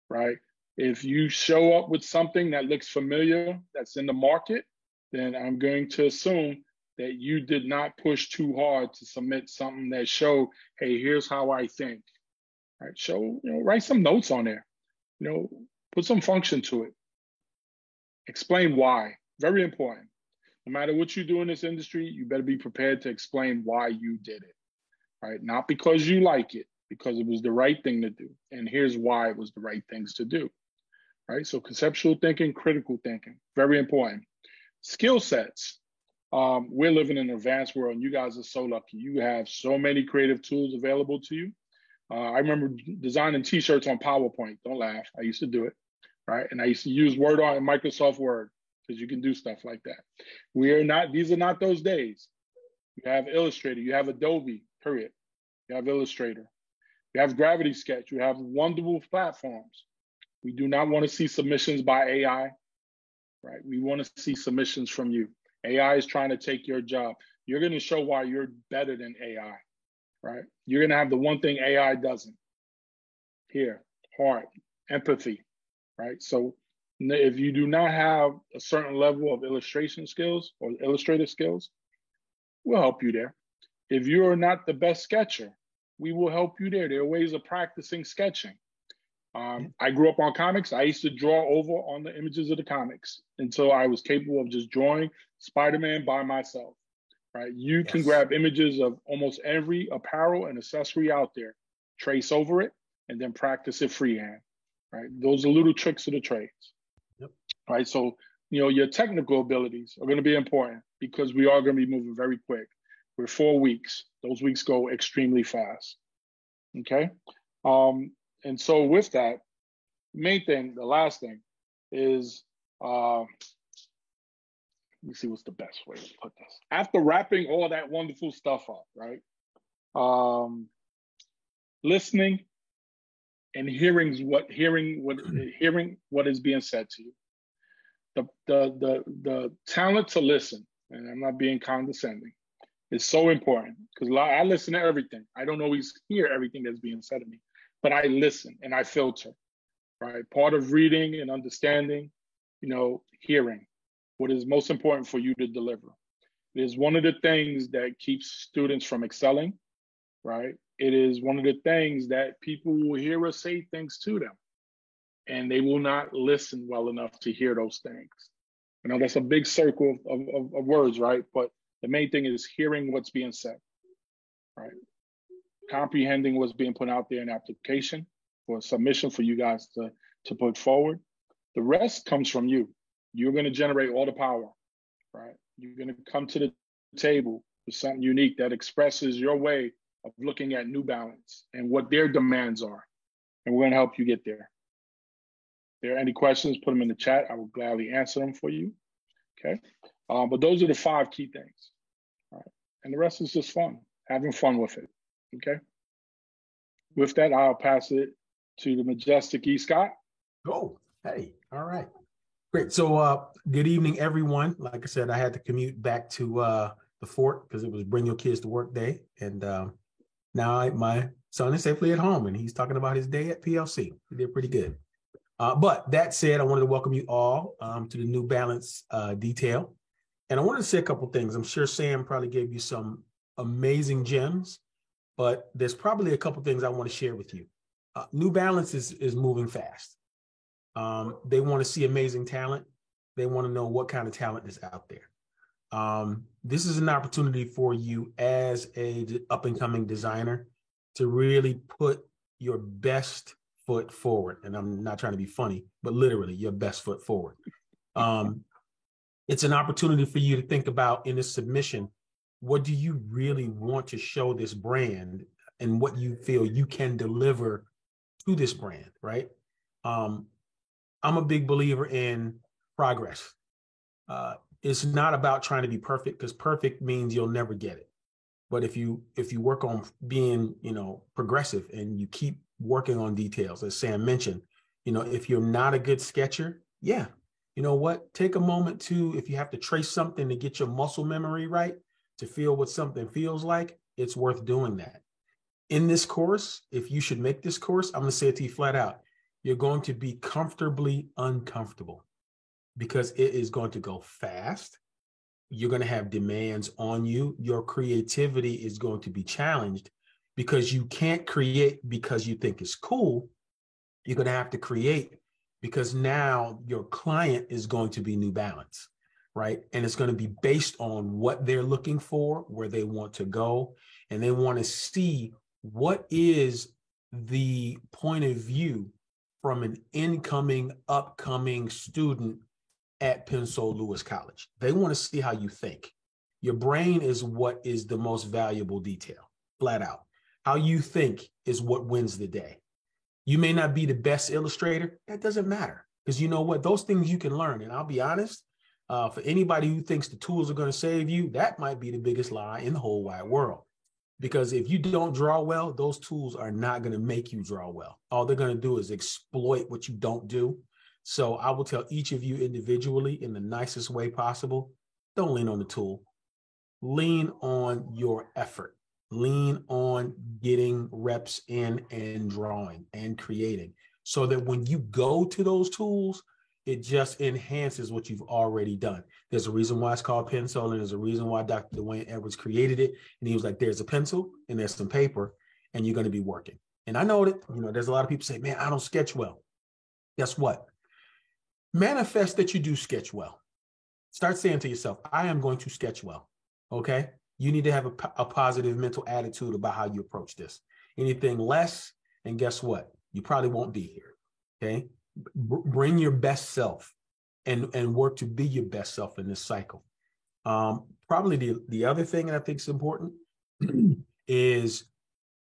right? If you show up with something that looks familiar, that's in the market, then I'm going to assume that you did not push too hard to submit something that showed, hey, here's how I think, right? Write some notes on there, put some function to it. Explain why, very important. No matter what you do in this industry, you better be prepared to explain why you did it, right? Not because you like it, because it was the right thing to do. And here's why it was the right things to do, right? So conceptual thinking, critical thinking, very important. Skill sets. We're living in an advanced world, and you guys are so lucky. You have so many creative tools available to you. I remember designing t-shirts on PowerPoint. Don't laugh. I used to do it, right? And I used to use Word on Microsoft Word because you can do stuff like that. These are not those days. You have Illustrator, you have Adobe, period. You have Illustrator. You have Gravity Sketch. You have wonderful platforms. We do not want to see submissions by AI, right? We want to see submissions from you. AI is trying to take your job. You're going to show why you're better than AI, right? You're going to have the one thing AI doesn't. Here, heart, empathy, right? So if you do not have a certain level of illustration skills or illustrative skills, we'll help you there. If you're not the best sketcher, we will help you there. There are ways of practicing sketching. I grew up on comics. I used to draw over on the images of the comics until I was capable of just drawing Spider-Man by myself, right? You can grab images of almost every apparel and accessory out there, trace over it, and then practice it freehand, right? Those are little tricks of the trades, right? So, your technical abilities are going to be important because we are going to be moving very quick. We're 4 weeks. Those weeks go extremely fast, okay? And so with that, main thing, the last thing is, let me see what's the best way to put this. After wrapping all that wonderful stuff up, right? Listening and hearing what is being said to you. The talent to listen, and I'm not being condescending, is so important because I listen to everything. I don't always hear everything that's being said to me, but I listen and I filter, right? Part of reading and understanding, hearing what is most important for you to deliver. It is one of the things that keeps students from excelling, right? It is one of the things that people will hear us say things to them, and they will not listen well enough to hear those things. That's a big circle of words, right? But the main thing is hearing what's being said, right? Comprehending what's being put out there in application for submission for you guys to put forward. The rest comes from you. You're going to generate all the power, right? You're going to come to the table with something unique that expresses your way of looking at New Balance and what their demands are. And we're going to help you get there. If there are any questions, put them in the chat. I will gladly answer them for you, okay? But those are the 5 key things, all right? And the rest is just fun, having fun with it, okay? With that, I'll pass it to the majestic E. Scott. Oh, hey, all right. Great. So good evening, everyone. Like I said, I had to commute back to the fort because it was Bring Your Kids to Work Day. And now my son is safely at home and he's talking about his day at PLC. He did pretty good. But that said, I wanted to welcome you all to the New Balance detail. And I wanted to say a couple things. I'm sure Sam probably gave you some amazing gems, but there's probably a couple things I want to share with you. New Balance is moving fast. They want to see amazing talent. They want to know what kind of talent is out there. This is an opportunity for you as a up-and-coming designer to really put your best foot forward. And I'm not trying to be funny, but literally your best foot forward. It's an opportunity for you to think about in this submission, what do you really want to show this brand and what you feel you can deliver to this brand, right? I'm a big believer in progress. It's not about trying to be perfect because perfect means you'll never get it. But if you work on being, progressive and you keep working on details, as Sam mentioned, if you're not a good sketcher, yeah, you know what? Take a moment to, if you have to trace something to get your muscle memory right, to feel what something feels like, it's worth doing that. In this course, if you should make this course, I'm going to say it to you flat out. You're going to be comfortably uncomfortable because it is going to go fast. You're going to have demands on you. Your creativity is going to be challenged because you can't create because you think it's cool. You're going to have to create because now your client is going to be New Balance, right? And it's going to be based on what they're looking for, where they want to go, and they want to see what is the point of view from an incoming, upcoming student at Pensole Lewis College. They want to see how you think. Your brain is what is the most valuable detail, flat out. How you think is what wins the day. You may not be the best illustrator. That doesn't matter, because you know what? Those things you can learn. And I'll be honest, for anybody who thinks the tools are going to save you, that might be the biggest lie in the whole wide world. Because if you don't draw well, those tools are not going to make you draw well. All they're going to do is exploit what you don't do. So I will tell each of you individually in the nicest way possible, don't lean on the tool. Lean on your effort. Lean on getting reps in and drawing and creating, so that when you go to those tools, it just enhances what you've already done. There's a reason why it's called Pensole, and there's a reason why Dr. Dwayne Edwards created it. And he was like, there's a pencil and there's some paper, and you're going to be working. And I know that, there's a lot of people say, man, I don't sketch well. Guess what? Manifest that you do sketch well. Start saying to yourself, I am going to sketch well. Okay? You need to have a positive mental attitude about how you approach this. Anything less, and guess what? You probably won't be here. Okay? Bring your best self and work to be your best self in this cycle. Probably the other thing that I think is important is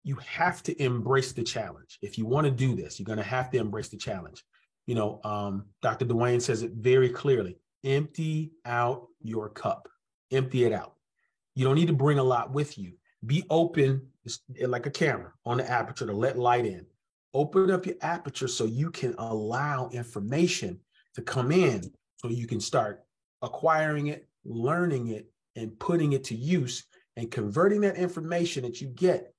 you have to embrace the challenge. If you want to do this, you're going to have to embrace the challenge. Dr. Dwayne says it very clearly. Empty out your cup. Empty it out. You don't need to bring a lot with you. Be open, like a camera on the aperture to let light in. Open up your aperture so you can allow information to come in, so you can start acquiring it, learning it, and putting it to use, and converting that information that you get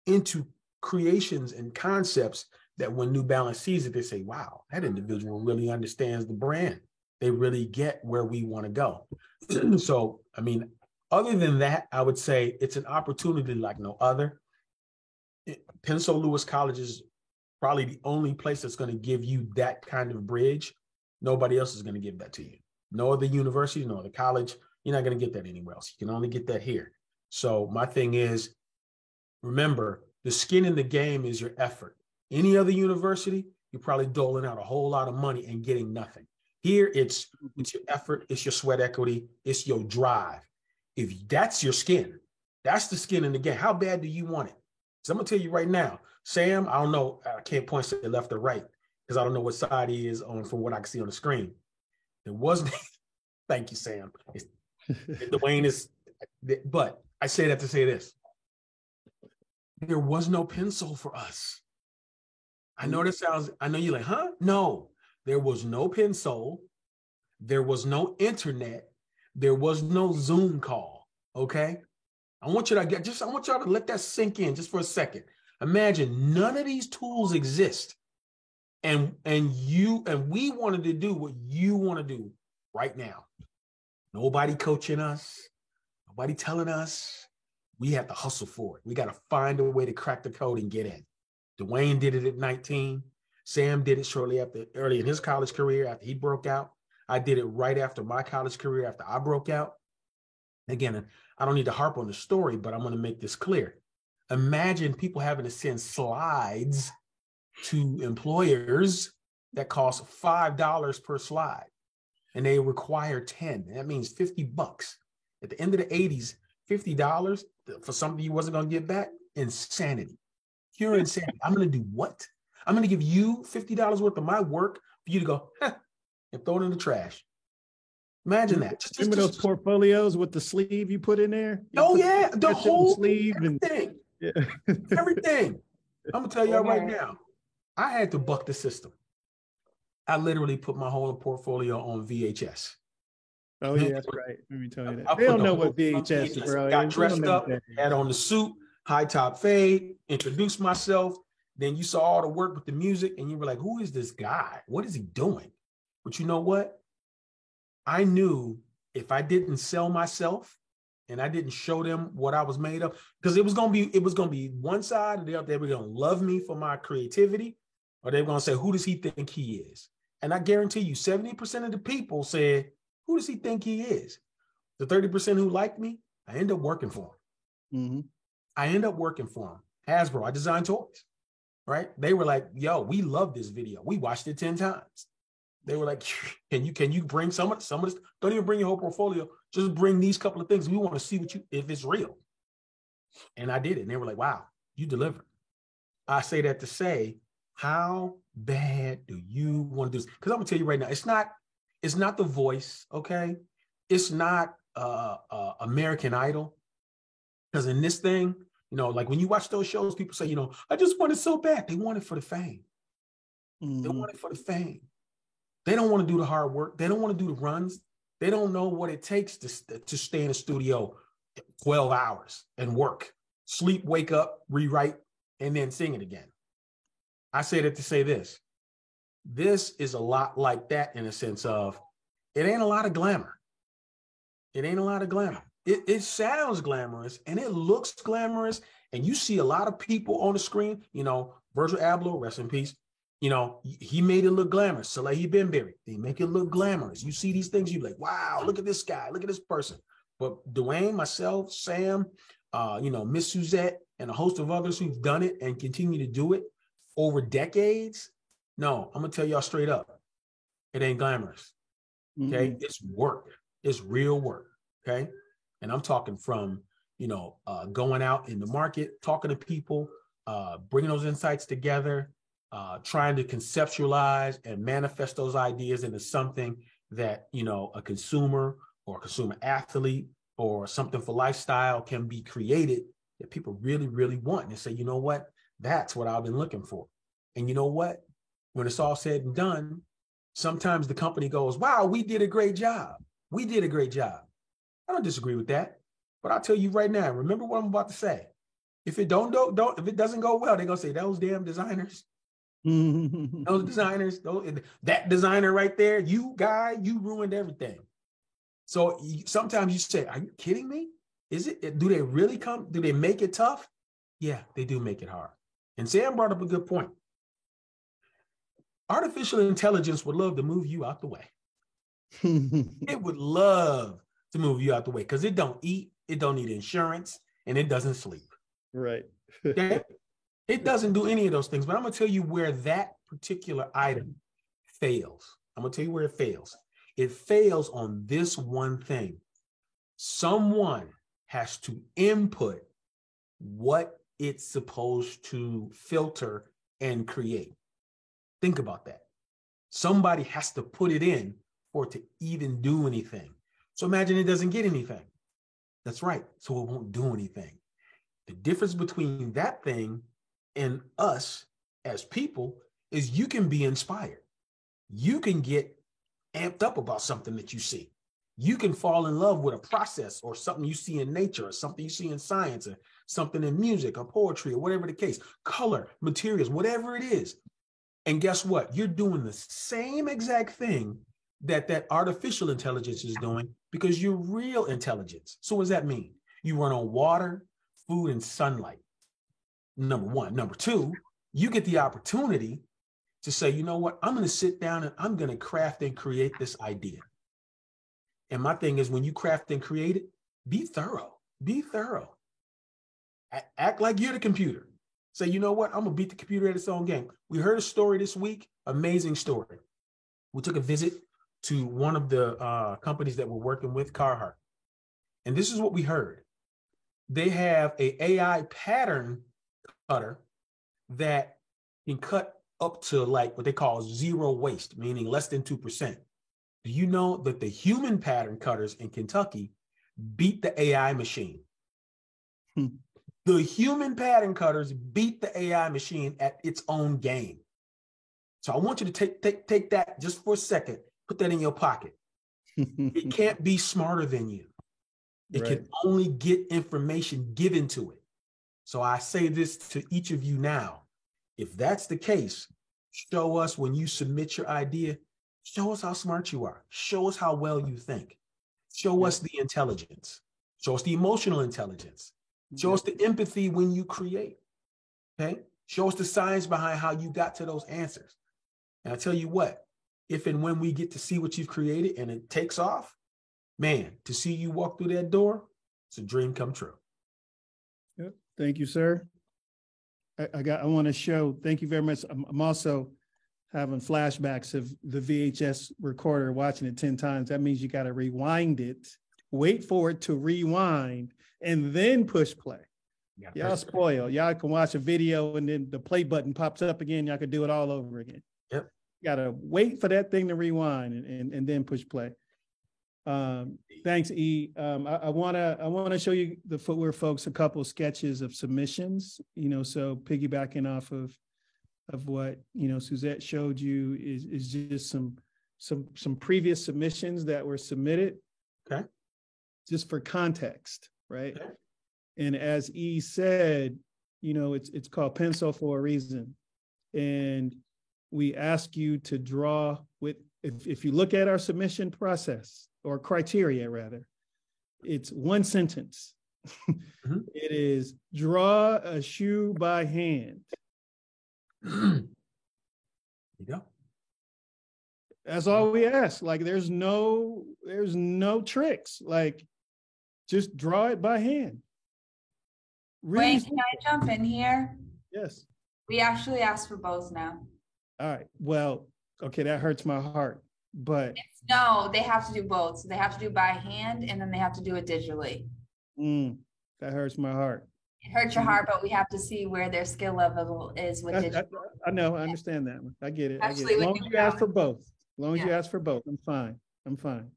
into creations and concepts that when New Balance sees it, they say, wow, that individual really understands the brand. They really get where we want to go. So, other than that, I would say it's an opportunity like no other. Pensole Lewis College is probably the only place that's going to give you that kind of bridge. Nobody else is going to give that to you. No other university, no other college. You're not going to get that anywhere else. You can only get that here. So my thing is, remember, the skin in the game is your effort. Any other university, you're probably doling out a whole lot of money and getting nothing. Here, it's your effort, it's your sweat equity, it's your drive. If that's your skin, that's the skin in the game. How bad do you want it? So I'm going to tell you right now, Sam, I don't know, I can't point to left or right because I don't know what side he is on from what I can see on the screen. It wasn't, thank you, Sam. Dwayne is, but I say that to say this. There was no Pensole for us. I know I know you're like, huh? No, there was no Pensole. There was no internet. There was no Zoom call, okay? I want y'all to let that sink in just for a second. Imagine none of these tools exist. And we wanted to do what you want to do right now. Nobody coaching us, nobody telling us. We have to hustle for it. We got to find a way to crack the code and get in. Dwayne did it at 19. Sam did it early in his college career after he broke out. I did it right after my college career, after I broke out. Again, I don't need to harp on the story, but I'm going to make this clear. Imagine people having to send slides to employers that cost $5 per slide, and they require 10. That means $50. At the end of the 80s, $50 for something you wasn't going to get back? Insanity. Pure insanity. I'm going to do what? I'm going to give you $50 worth of my work for you to go, and throw it in the trash. Imagine that. Remember those portfolios with the sleeve you put in there? The whole sleeve everything. Everything. I'm gonna tell y'all right now, I had to buck the system. I literally put my whole portfolio on VHS. Oh yeah, that's right. Let me tell you that. They don't know what VHS is, bro. Got dressed up, had on the suit, high top fade, introduced myself. Then you saw all the work with the music, and you were like, "Who is this guy? What is he doing?" But you know what? I knew if I didn't sell myself and I didn't show them what I was made of, because it was gonna be one side, or they were gonna love me for my creativity, or they were gonna say, "Who does he think he is?" And I guarantee you, 70% of the people said, "Who does he think he is?" The 30% who liked me, I end up working for him. Mm-hmm. I end up working for him. Hasbro, I design toys. right? They were like, yo, we love this video. We watched it 10 times. They were like, can you bring some of this? Don't even bring your whole portfolio. Just bring these couple of things. We want to see if it's real. And I did it. And they were like, wow, you delivered. I say that to say, how bad do you want to do this? Because I'm gonna tell you right now, it's not The Voice, okay? It's not American Idol. Because in this thing, like when you watch those shows, people say, I just want it so bad. They want it for the fame. They want it for the fame. They don't want to do the hard work. They don't want to do the runs. They don't know what it takes to stay in a studio 12 hours and work, sleep, wake up, rewrite, and then sing it again. I say that to say this. This is a lot like that in a sense of, it ain't a lot of glamour. It ain't a lot of glamour. It sounds glamorous and it looks glamorous. And you see a lot of people on the screen, Virgil Abloh, rest in peace. He made it look glamorous. Salehi Bembury, they make it look glamorous. You see these things, you're like, wow, look at this guy, look at this person. But Dwayne, myself, Sam, Miss Suzette, and a host of others who've done it and continue to do it over decades. No, I'm gonna tell y'all straight up, it ain't glamorous. Okay, it's work. It's real work. Okay, and I'm talking from going out in the market, talking to people, bringing those insights together, trying to conceptualize and manifest those ideas into something that a consumer or a consumer athlete or something for lifestyle can be created that people really, really want. And they say, you know what? That's what I've been looking for. And you know what? When it's all said and done, sometimes the company goes, wow, we did a great job. We did a great job. I don't disagree with that. But I'll tell you right now, remember what I'm about to say. If it if it doesn't go well, they're gonna say those damn designers. Those designers, that designer right there, you ruined everything. So sometimes you say, are you kidding me? Do they really come? Do they make it tough? Yeah, they do make it hard. And Sam brought up a good point. Artificial intelligence would love to move you out the way. It would love to move you out the way because it don't eat, it don't need insurance, and it doesn't sleep. Right. Okay? It doesn't do any of those things, but I'm going to tell you where that particular item fails. I'm going to tell you where it fails. It fails on this one thing. Someone has to input what it's supposed to filter and create. Think about that. Somebody has to put it in for it to even do anything. So imagine it doesn't get anything. That's right. So it won't do anything. The difference between that thing and us as people is you can be inspired. You can get amped up about something that you see. You can fall in love with a process or something you see in nature or something you see in science or something in music or poetry or whatever the case, color, materials, whatever it is. And guess what? You're doing the same exact thing that artificial intelligence is doing because you're real intelligence. So what does that mean? You run on water, food, and sunlight. Number one. Number two, you get the opportunity to say, you know what? I'm going to sit down and I'm going to craft and create this idea. And my thing is when you craft and create it, be thorough. Be thorough. Act like you're the computer. Say, you know what? I'm going to beat the computer at its own game. We heard a story this week. Amazing story. We took a visit to one of the companies that we're working with, Carhartt. And this is what we heard. They have an AI pattern cutter that can cut up to like what they call zero waste, meaning less than 2%. Do you know that the human pattern cutters in Kentucky beat the AI machine? The human pattern cutters beat the AI machine at its own game. So I want you to take that just for a second, put that in your pocket. It can't be smarter than you. It can only get information given to it. So I say this to each of you now. If that's the case, show us when you submit your idea, show us how smart you are. Show us how well you think. Show us the intelligence. Show us the emotional intelligence. Show us the empathy when you create. Okay? Show us the science behind how you got to those answers. And I tell you what, if and when we get to see what you've created and it takes off, man, to see you walk through that door, it's a dream come true. Yep. Thank you, sir. I want to show, thank you very much. I'm also having flashbacks of the VHS recorder, watching it 10 times. That means you got to rewind it, wait for it to rewind, and then push play. Y'all spoil. Y'all can watch a video and then the play button pops up again. Y'all can do it all over again. Yep. You got to wait for that thing to rewind and then push play. Thanks, E. I want to show you, the footwear folks, a couple of sketches of submissions, so piggybacking off of what, Suzette showed you is just some previous submissions that were submitted. Okay. Just for context, right? Okay. And as E said, it's called pencil for a reason. And we ask you to draw with, if you look at our submission process, or criteria rather, it's one sentence. Mm-hmm. It is draw a shoe by hand. There you go. That's all we ask. Like there's no tricks. Like just draw it by hand. Really Wait, can I jump in here? Yes. We actually asked for both now. All right. Well, okay, that hurts my heart. But no, they have to do both. So they have to do by hand and then they have to do it digitally. That hurts my heart. It hurts your heart, but we have to see where their skill level is with digital. I know, I understand that one. I get it. Actually, As long as you ask for both. As long as you ask for both, I'm fine. I'm fine.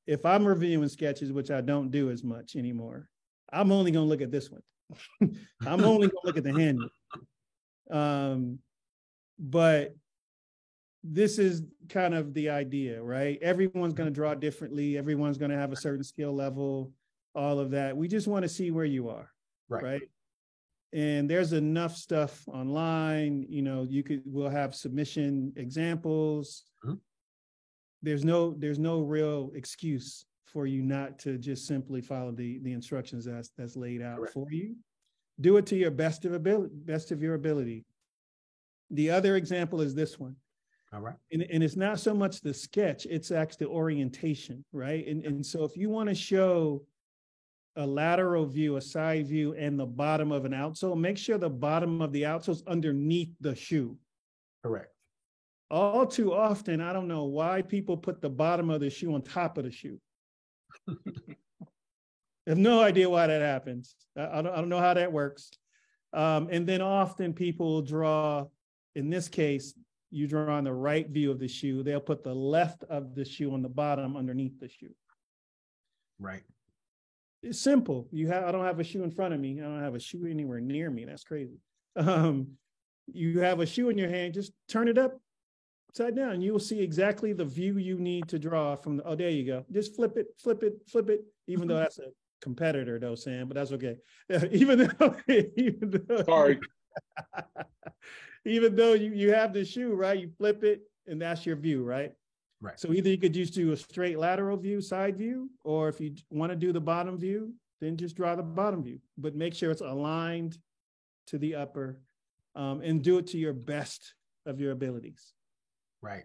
If I'm reviewing sketches, which I don't do as much anymore, I'm only going to look at this one. I'm only going to look at the hand. But this is kind of the idea, right? Everyone's going to draw differently. Everyone's going to have a certain skill level, all of that. We just want to see where you are, right? And there's enough stuff online. We'll have submission examples. Mm-hmm. There's no real excuse for you not to just simply follow the instructions that's laid out for you. Do it to your best of your ability. The other example is this one. All right. And it's not so much the sketch, it's actually the orientation, right? And so if you want to show a lateral view, a side view, and the bottom of an outsole, make sure the bottom of the outsole is underneath the shoe. Correct. All too often, I don't know why people put the bottom of the shoe on top of the shoe. I have no idea why that happens. I don't know how that works. And then often people draw, in this case, you draw on the right view of the shoe. They'll put the left of the shoe on the bottom underneath the shoe. Right. It's simple. I don't have a shoe in front of me. I don't have a shoe anywhere near me. That's crazy. You have a shoe in your hand, just turn it upside down, and you will see exactly the view you need to draw from the, there you go. Just flip it, even though that's a competitor though, Sam, but that's okay. Even though Sorry. Even though you have the shoe, right? You flip it and that's your view, right? Right. So either you could just do a straight lateral view, side view, or if you want to do the bottom view, then just draw the bottom view, but make sure it's aligned to the upper, and do it to your best of your abilities. Right.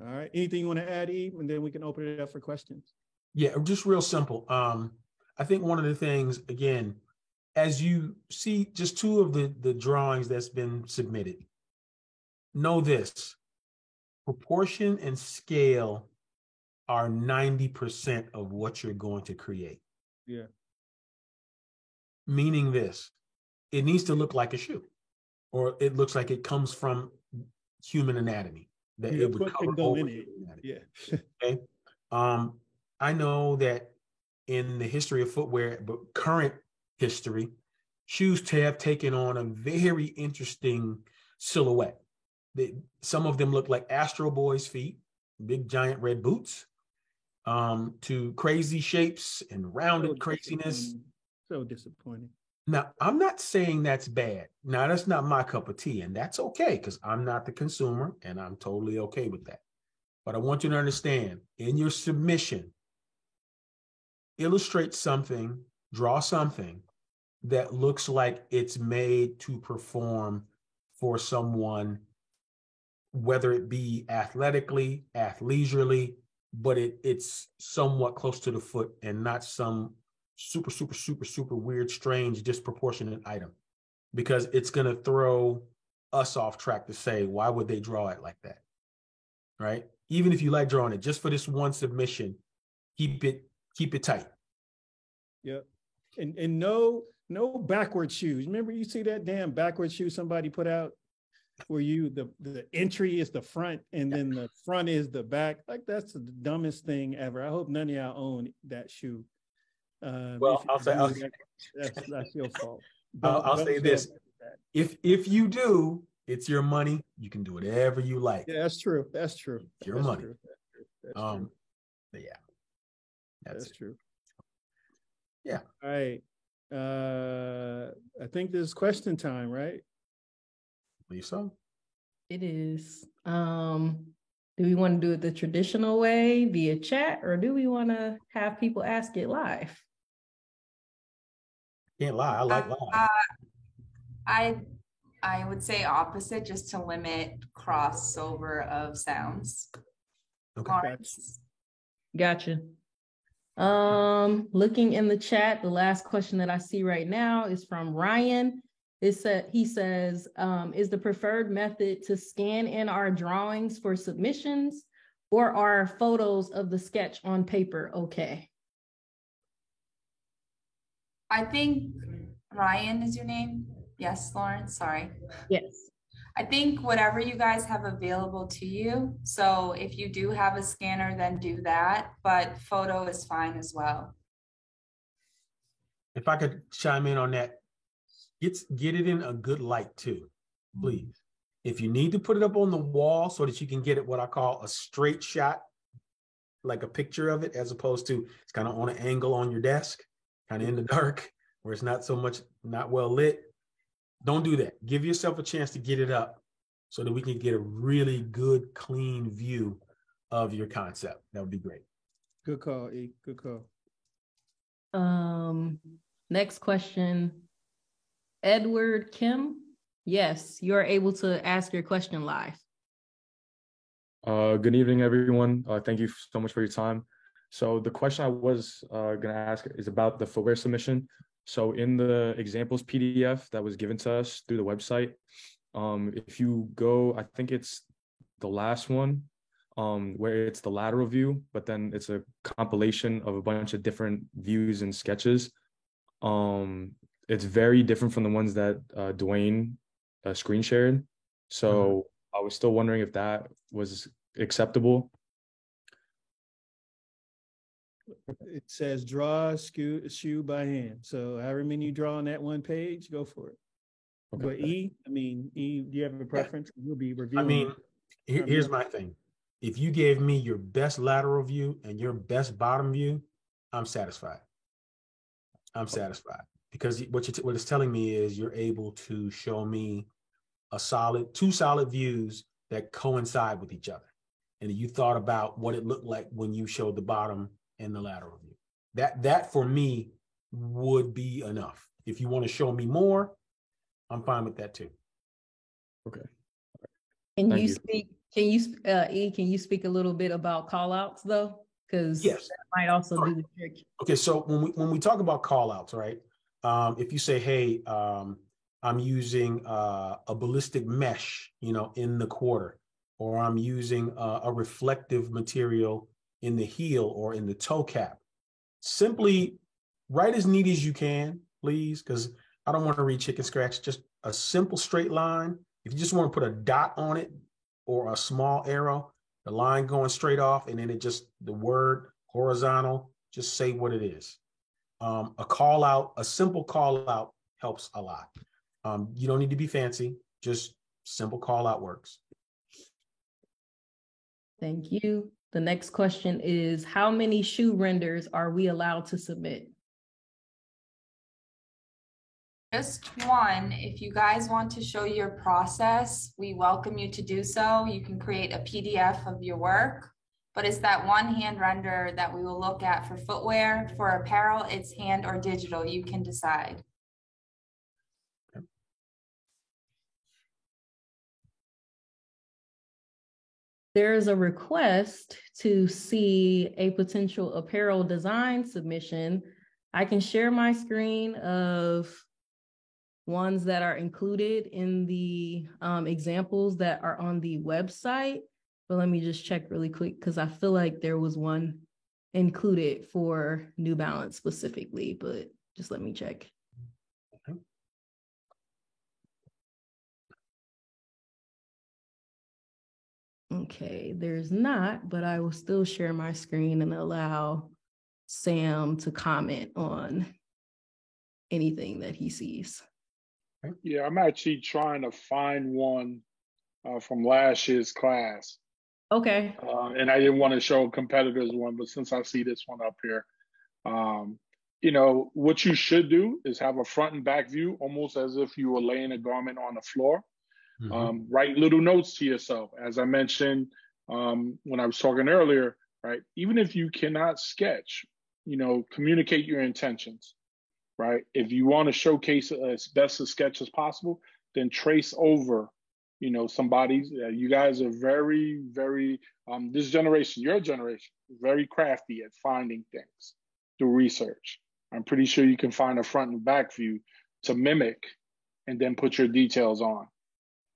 All right. Anything you want to add, Eve? And then we can open it up for questions. Yeah, just real simple. I think one of the things, again, as you see just two of the drawings that's been submitted, know this: proportion and scale are 90% of what you're going to create. Yeah. Meaning this, it needs to look like a shoe, or it looks like it comes from human anatomy. That it would cover go over in it. Yeah. Okay. I know that in the history of footwear, but current history, shoes have taken on a very interesting silhouette. Some of them look like Astro Boy's feet, big giant red boots, to crazy shapes and rounded craziness. So disappointing. Now, I'm not saying that's bad. Now, that's not my cup of tea, and that's okay because I'm not the consumer, and I'm totally okay with that. But I want you to understand, in your submission, illustrate something, draw something that looks like it's made to perform for someone, whether it be athletically, athleisurely, but it's somewhat close to the foot and not some super, super, super, super weird, strange, disproportionate item, because it's going to throw us off track to say, why would they draw it like that? Right? Even if you like drawing it, just for this one submission, keep it tight. Yep. And no backward shoes. Remember, you see that damn backward shoe somebody put out where the entry is the front and then the front is the back. Like, that's the dumbest thing ever. I hope none of y'all own that shoe. Well, that's your fault. I'll say this: if you do, it's your money. You can do whatever you like. Yeah, that's true. That's true. It's your money. That's true. But yeah, that's true. Yeah. All right. I think this is question time, right? I believe so. It is. Do we want to do it the traditional way via chat, or do we want to have people ask it live? Can't lie. I like live. I would say opposite, just to limit crossover of sounds. Okay. Gotcha. Looking in the chat, the last question that I see right now is from Ryan. He says, is the preferred method to scan in our drawings for submissions, or are photos of the sketch on paper okay? I think Ryan is your name. Yes, Lauren, sorry. Yes. I think whatever you guys have available to you. So if you do have a scanner, then do that, but photo is fine as well. If I could chime in on that, get it in a good light too, please. If you need to put it up on the wall so that you can get it what I call a straight shot, like a picture of it, as opposed to it's kind of on an angle on your desk, kind of in the dark, where it's not well lit. Don't do that. Give yourself a chance to get it up so that we can get a really good, clean view of your concept. That would be great. Good call, E. Good call. Next question. Edward Kim. Yes, you're able to ask your question live. Good evening, everyone. Thank you so much for your time. So the question I was going to ask is about the footwear submission. So in the examples PDF that was given to us through the website, if you go, I think it's the last one, where it's the lateral view, but then it's a compilation of a bunch of different views and sketches. It's very different from the ones that Dwayne screen shared. So I was still wondering if that was acceptable. It says draw shoe by hand. So however many you draw on that one page, go for it. Okay. But E, do you have a preference? You'll be reviewing. Here's my thing. If you gave me your best lateral view and your best bottom view, I'm satisfied. I'm satisfied. Because what it's telling me is you're able to show me two solid views that coincide with each other. And you thought about what it looked like when you showed the bottom and the lateral view. That for me would be enough. If you want to show me more, I'm fine with that too. Okay. Can you speak a little bit about call outs though? Because yes, that might also do the trick. Okay, so when we talk about call outs, right? If you say, hey, I'm using a ballistic mesh, in the quarter, or I'm using a reflective material in the heel or in the toe cap, simply write as neat as you can, please, because I don't want to read chicken scratch. Just a simple straight line. If you just want to put a dot on it or a small arrow, the line going straight off, and then the word horizontal, just say what it is. A simple call out helps a lot. You don't need to be fancy, just simple call out works. Thank you. The next question is, how many shoe renders are we allowed to submit? Just one. If you guys want to show your process, we welcome you to do so. You can create a PDF of your work, but it's that one hand render that we will look at for footwear. For apparel, it's hand or digital. You can decide. There is a request to see a potential apparel design submission I can share my screen of ones that are included in the examples that are on the website. But let me just check really quick because I feel like there was one included for New Balance specifically, but just let me check. Okay, there's not, but I will still share my screen and allow Sam to comment on anything that he sees. Yeah, I'm actually trying to find one from last year's class. Okay. And I didn't want to show competitors one, but since I see this one up here, you know, what you should do is have a front and back view, almost as if you were laying a garment on the floor. Write little notes to yourself. As I mentioned when I was talking earlier, right? Even if you cannot sketch, you know, communicate your intentions, right? If you want to showcase as best a sketch as possible, then trace over, you know, somebody's. You guys are very, very, this generation, your generation, very crafty at finding things through research. I'm pretty sure you can find a front and back view to mimic and then put your details on.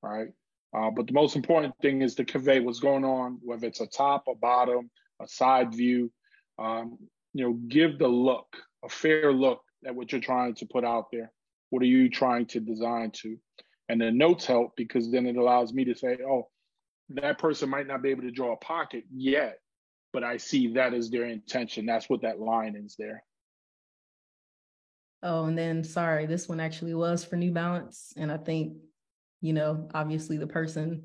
Right. But the most important thing is to convey what's going on, whether it's a top, a bottom, a side view, you know, give the look, a fair look at what you're trying to put out there. What are you trying to design to? And the notes help because then it allows me to say, oh, that person might not be able to draw a pocket yet, but I see that as their intention. That's what that line is there. Oh, and then, sorry, this one actually was for New Balance. And I think, you know, obviously the person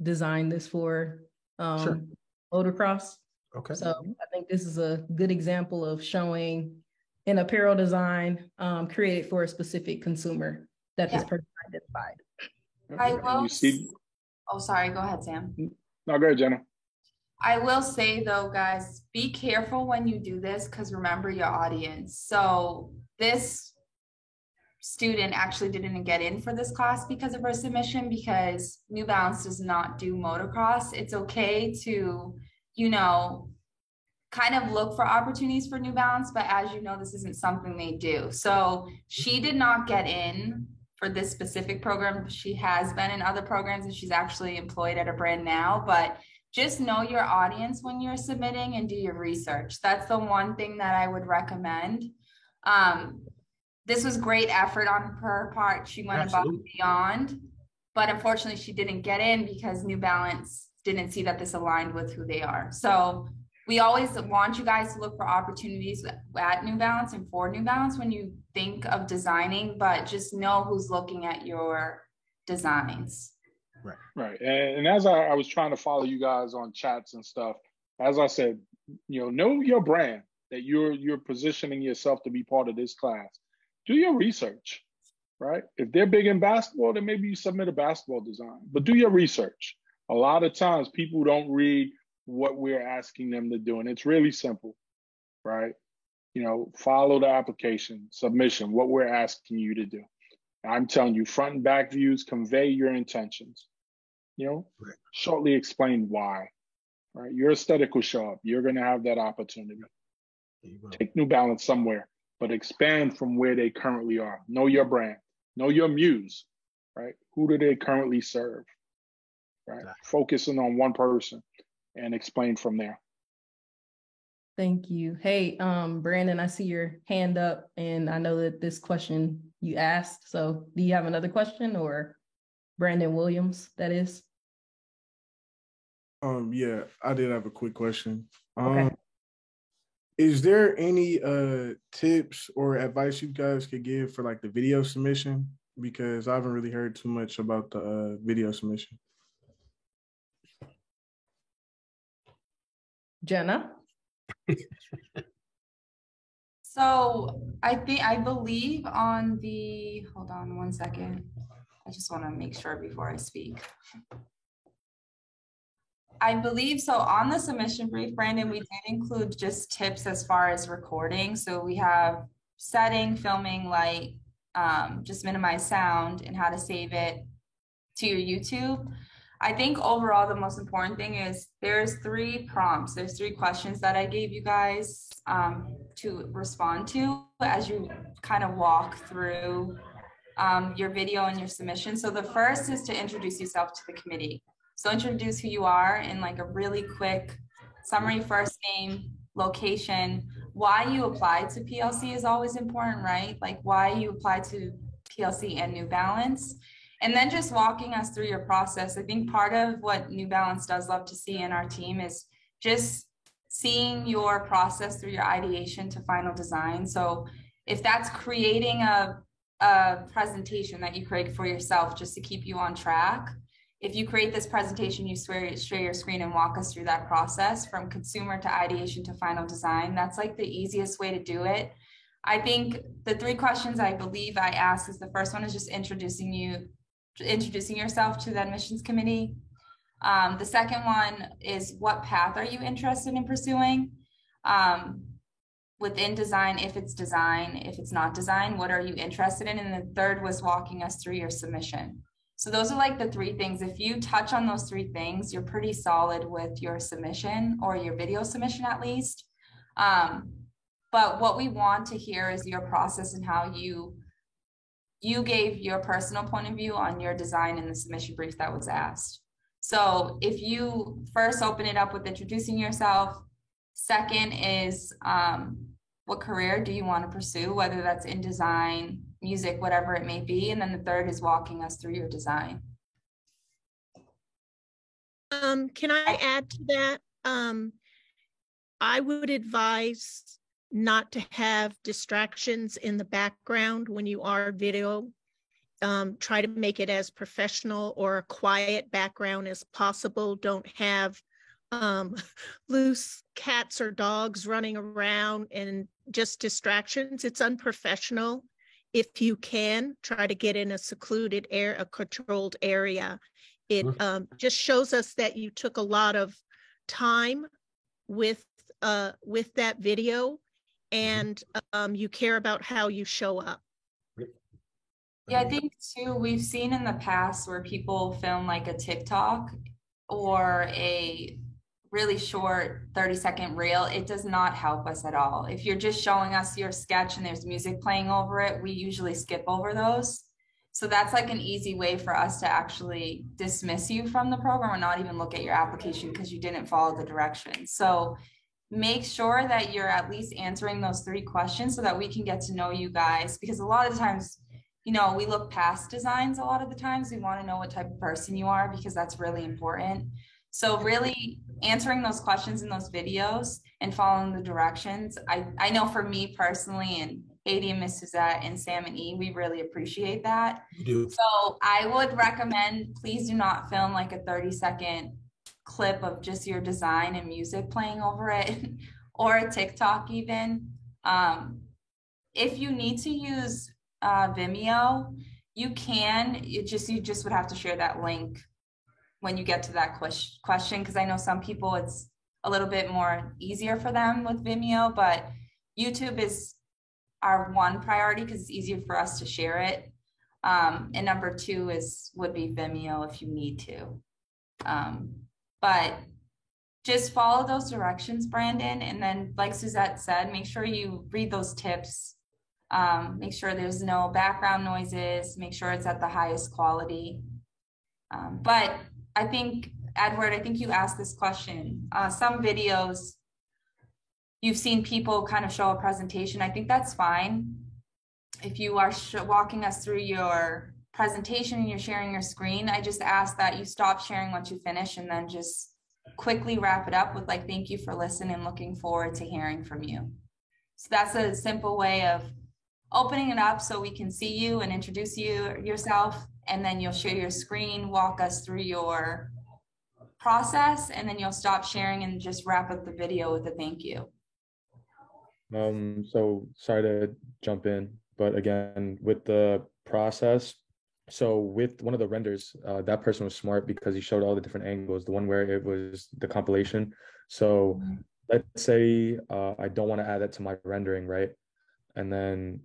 designed this for motocross. Okay. So I think this is a good example of showing an apparel design created for a specific consumer that this person identified. I will. Oh, sorry. Go ahead, Sam. No, go ahead, Jenna. I will say though, guys, be careful when you do this because remember your audience. So this student actually didn't get in for this class because of her submission because New Balance does not do motocross. It's okay to, you know, kind of look for opportunities for New Balance, but as you know, this isn't something they do. So she did not get in for this specific program. She has been in other programs and she's actually employed at a brand now, but just know your audience when you're submitting and do your research. That's the one thing that I would recommend. This was great effort on her part. She went above and beyond, but unfortunately she didn't get in because New Balance didn't see that this aligned with who they are. So we always want you guys to look for opportunities at New Balance and for New Balance when you think of designing, but just know who's looking at your designs. Right. And as I was trying to follow you guys on chats and stuff, as I said, you know your brand, that you're positioning yourself to be part of this class. Do your research, right? If they're big in basketball, then maybe you submit a basketball design, but do your research. A lot of times people don't read what we're asking them to do, and it's really simple, right? You know, follow the application, submission, what we're asking you to do. I'm telling you, front and back views convey your intentions. You know, shortly explain why, right? Your aesthetic will show up. You're going to have that opportunity. Take New Balance somewhere, but expand from where they currently are. Know your brand, know your muse, right? Who do they currently serve, right? Focusing on one person and explain from there. Thank you. Hey, Brandon, I see your hand up and I know that this question you asked. So do you have another question, or Brandon Williams, that is? Yeah, I did have a quick question. Okay. Is there any tips or advice you guys could give for like the video submission? Because I haven't really heard too much about the video submission. Jenna? So I believe on the, hold on one second. I just want to make sure before I speak. I believe so on the submission brief, Brandon, we did include just tips as far as recording. So we have setting, filming, light, just minimize sound and how to save it to your YouTube. I think overall, the most important thing is there's 3 prompts. There's 3 questions that I gave you guys to respond to as you kind of walk through your video and your submission. So the first is to introduce yourself to the committee. So introduce who you are in like a really quick summary: first name, location, why you applied to PLC is always important, right? Like why you applied to PLC and New Balance. And then just walking us through your process. I think part of what New Balance does love to see in our team is just seeing your process through your ideation to final design. So if that's creating a presentation that you create for yourself just to keep you on track, if you create this presentation, you share your screen and walk us through that process from consumer to ideation to final design. That's like the easiest way to do it. I think the 3 questions I believe I asked is, the first one is just introducing yourself to the admissions committee. The second one is, what path are you interested in pursuing within design? If it's design, if it's not design, what are you interested in? And the third was walking us through your submission. So those are like the 3 things. If you touch on those 3 things, you're pretty solid with your submission, or your video submission at least. But what we want to hear is your process and how you gave your personal point of view on your design in the submission brief that was asked. So if you first open it up with introducing yourself, second is what career do you want to pursue, whether that's in design, music, whatever it may be. And then the third is walking us through your design. Can I add to that? I would advise not to have distractions in the background when you are video. Try to make it as professional or a quiet background as possible. Don't have loose cats or dogs running around and just distractions. It's unprofessional. If you can, try to get in a secluded area, a controlled area. It just shows us that you took a lot of time with that video, and you care about how you show up. Yeah, I think too, we've seen in the past where people film like a TikTok or a really short 30-second reel. It does not help us at all. If you're just showing us your sketch and there's music playing over it, we usually skip over those. So that's like an easy way for us to actually dismiss you from the program or not even look at your application because you didn't follow the directions. So make sure that you're at least answering those 3 questions so that we can get to know you guys, because a lot of the times, you know, we look past designs. A lot of the times we want to know what type of person you are, because that's really important. So really answering those questions in those videos and following the directions. I know for me personally, and Katie and Miss Suzette and Sam and E, we really appreciate that. So I would recommend, please do not film like a 30-second clip of just your design and music playing over it, or a TikTok even. If you need to use Vimeo, you can. You just would have to share that link when you get to that question, because I know some people it's a little bit more easier for them with Vimeo, but YouTube is our one priority because it's easier for us to share it. And number 2 would be Vimeo if you need to. But just follow those directions, Brandon. And then, like Suzette said, make sure you read those tips. Make sure there's no background noises. Make sure it's at the highest quality. But I think, Edward, I think you asked this question. Some videos, you've seen people kind of show a presentation. I think that's fine. If you are walking us through your presentation and you're sharing your screen, I just ask that you stop sharing once you finish and then just quickly wrap it up with like, thank you for listening and looking forward to hearing from you. So that's a simple way of opening it up so we can see you and introduce yourself, and then you'll share your screen, walk us through your process, and then you'll stop sharing and just wrap up the video with a thank you. So sorry to jump in, but again, with the process, so with one of the renders, that person was smart because he showed all the different angles, the one where it was the compilation. So let's say I don't want to add that to my rendering, right? And then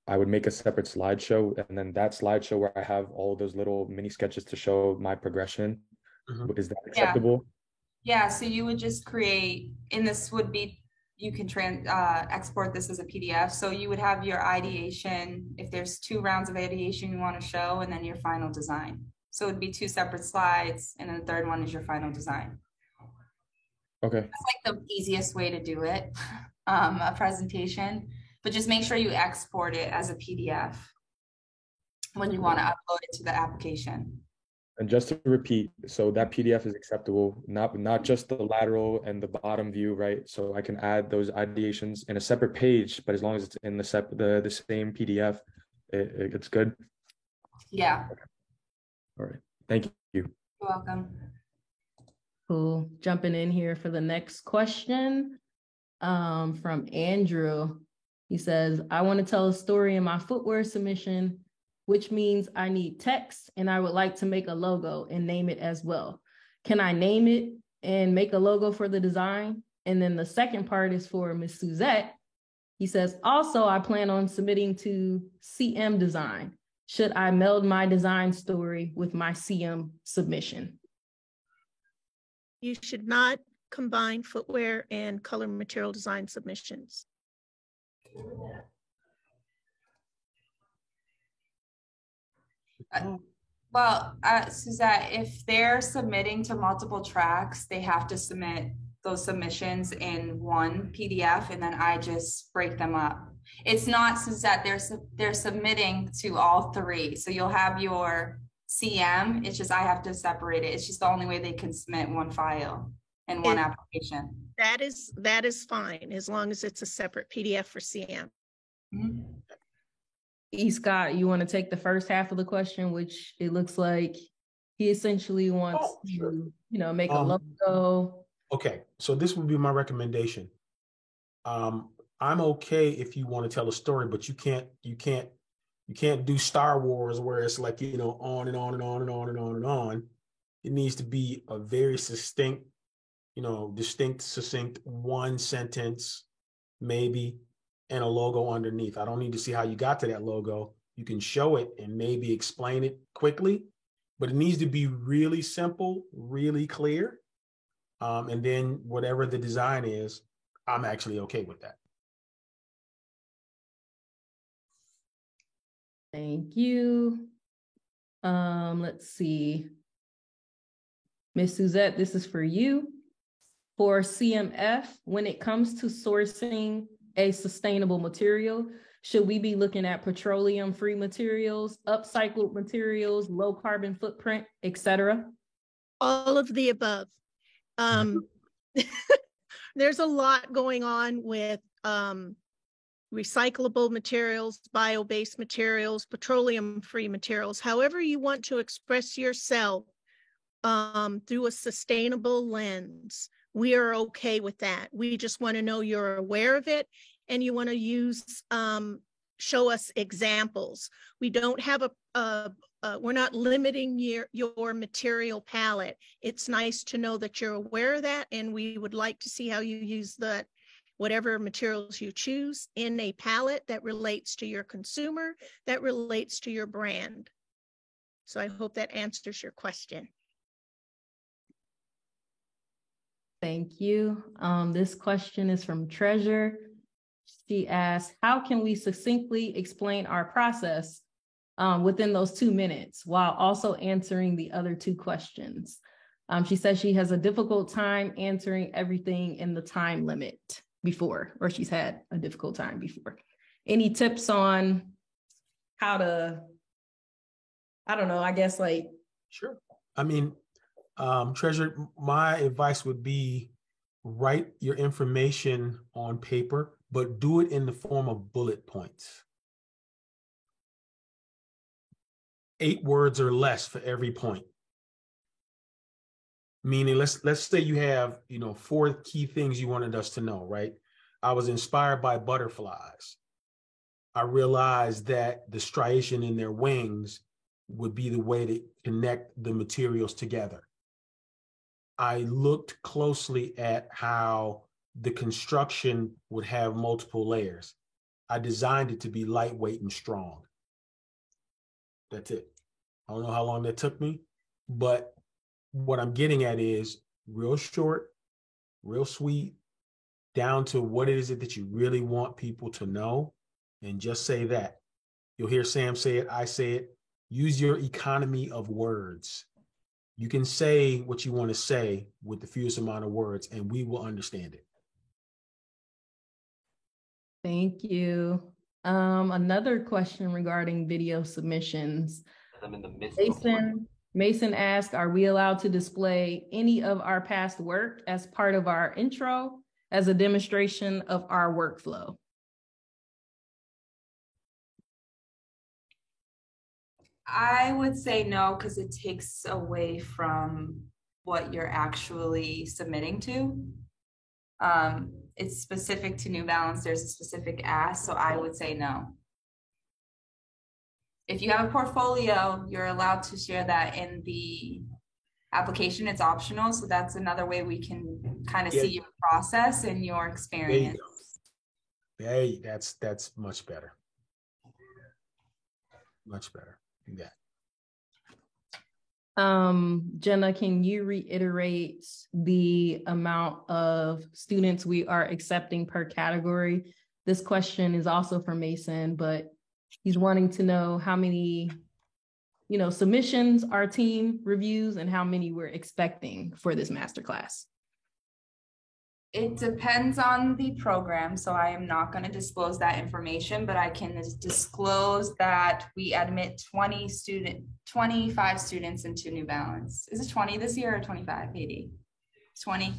I would make a separate slideshow, and then that slideshow where I have all those little mini sketches to show my progression Is that acceptable? Yeah, so you would just create, and this would be, you can export this as a PDF. So you would have your ideation, if there's 2 rounds of ideation you want to show, and then your final design. So it would be 2 separate slides, and then the third one is your final design. Okay. That's like the easiest way to do it, a presentation, but just make sure you export it as a PDF when you want to upload it to the application. And just to repeat, so that PDF is acceptable, not just the lateral and the bottom view, right? So I can add those ideations in a separate page, but as long as it's in the same PDF, it's good. Yeah. All right. Thank you. You're welcome. Cool. Jumping in here for the next question from Andrew. He says, I want to tell a story in my footwear submission, which means I need text and I would like to make a logo and name it as well. Can I name it and make a logo for the design? And then the second part is for Ms. Suzette. He says, also, I plan on submitting to CM Design. Should I meld my design story with my CM submission? You should not combine footwear and color material design submissions. Well, Suzette, if they're submitting to multiple tracks, they have to submit those submissions in one PDF, and then I just break them up. It's not Suzette, they're submitting to all 3. So you'll have your CM, it's just I have to separate it. It's just the only way they can submit one file in one application. That is fine, as long as it's a separate PDF for CM. Mm-hmm. E. Scott, you want to take the first half of the question, which it looks like he essentially wants to, make a logo. Okay, so this would be my recommendation. I'm okay if you want to tell a story, but you can't do Star Wars where it's like, on and on and on and on and on and on. It needs to be a very succinct, succinct 1 sentence, maybe, and a logo underneath. I don't need to see how you got to that logo. You can show it and maybe explain it quickly, but it needs to be really simple, really clear. And then whatever the design is, I'm actually okay with that. Thank you. Let's see. Ms. Suzette, this is for you. For CMF, when it comes to sourcing a sustainable material, should we be looking at petroleum-free materials, upcycled materials, low carbon footprint, etc.? All of the above. There's a lot going on with recyclable materials, bio-based materials, petroleum-free materials. However you want to express yourself through a sustainable lens, we are okay with that. We just want to know you're aware of it and you want to use, show us examples. We don't have we're not limiting your material palette. It's nice to know that you're aware of that, and we would like to see how you use that, whatever materials you choose, in a palette that relates to your consumer, that relates to your brand. So I hope that answers your question. Thank you. This question is from Treasure. She asks, how can we succinctly explain our process within those 2 minutes while also answering the other 2 questions? She says she has a difficult time answering everything in the time limit before, or she's had a difficult time before. Any tips on how to, I don't know, I guess like. Sure. I mean, Treasure, my advice would be write your information on paper, but do it in the form of bullet points. 8 words or less for every point. Meaning, let's say you have 4 key things you wanted us to know, right? I was inspired by butterflies. I realized that the striation in their wings would be the way to connect the materials together. I looked closely at how the construction would have multiple layers. I designed it to be lightweight and strong. That's it. I don't know how long that took me, but what I'm getting at is real short, real sweet, down to what it is that you really want people to know, and just say that. You'll hear Sam say it, I say it. Use your economy of words. You can say what you want to say with the fewest amount of words, and we will understand it. Thank you. Another question regarding video submissions. I'm in the midst of Mason asked, are we allowed to display any of our past work as part of our intro as a demonstration of our workflow? I would say no, because it takes away from what you're actually submitting to. It's specific to New Balance. There's a specific ask, so I would say no. If you have a portfolio, you're allowed to share that in the application. It's optional, so that's another way we can kind of see your process and your experience. Hey, that's much better. Much better. Yeah. Jenna, can you reiterate the amount of students we are accepting per category? This question is also from Mason, but he's wanting to know how many, submissions our team reviews and how many we're expecting for this masterclass. It depends on the program, so I am not going to disclose that information, but I can disclose that we admit 25 students into New Balance. Is it 20 this year or 25, Katie? 20.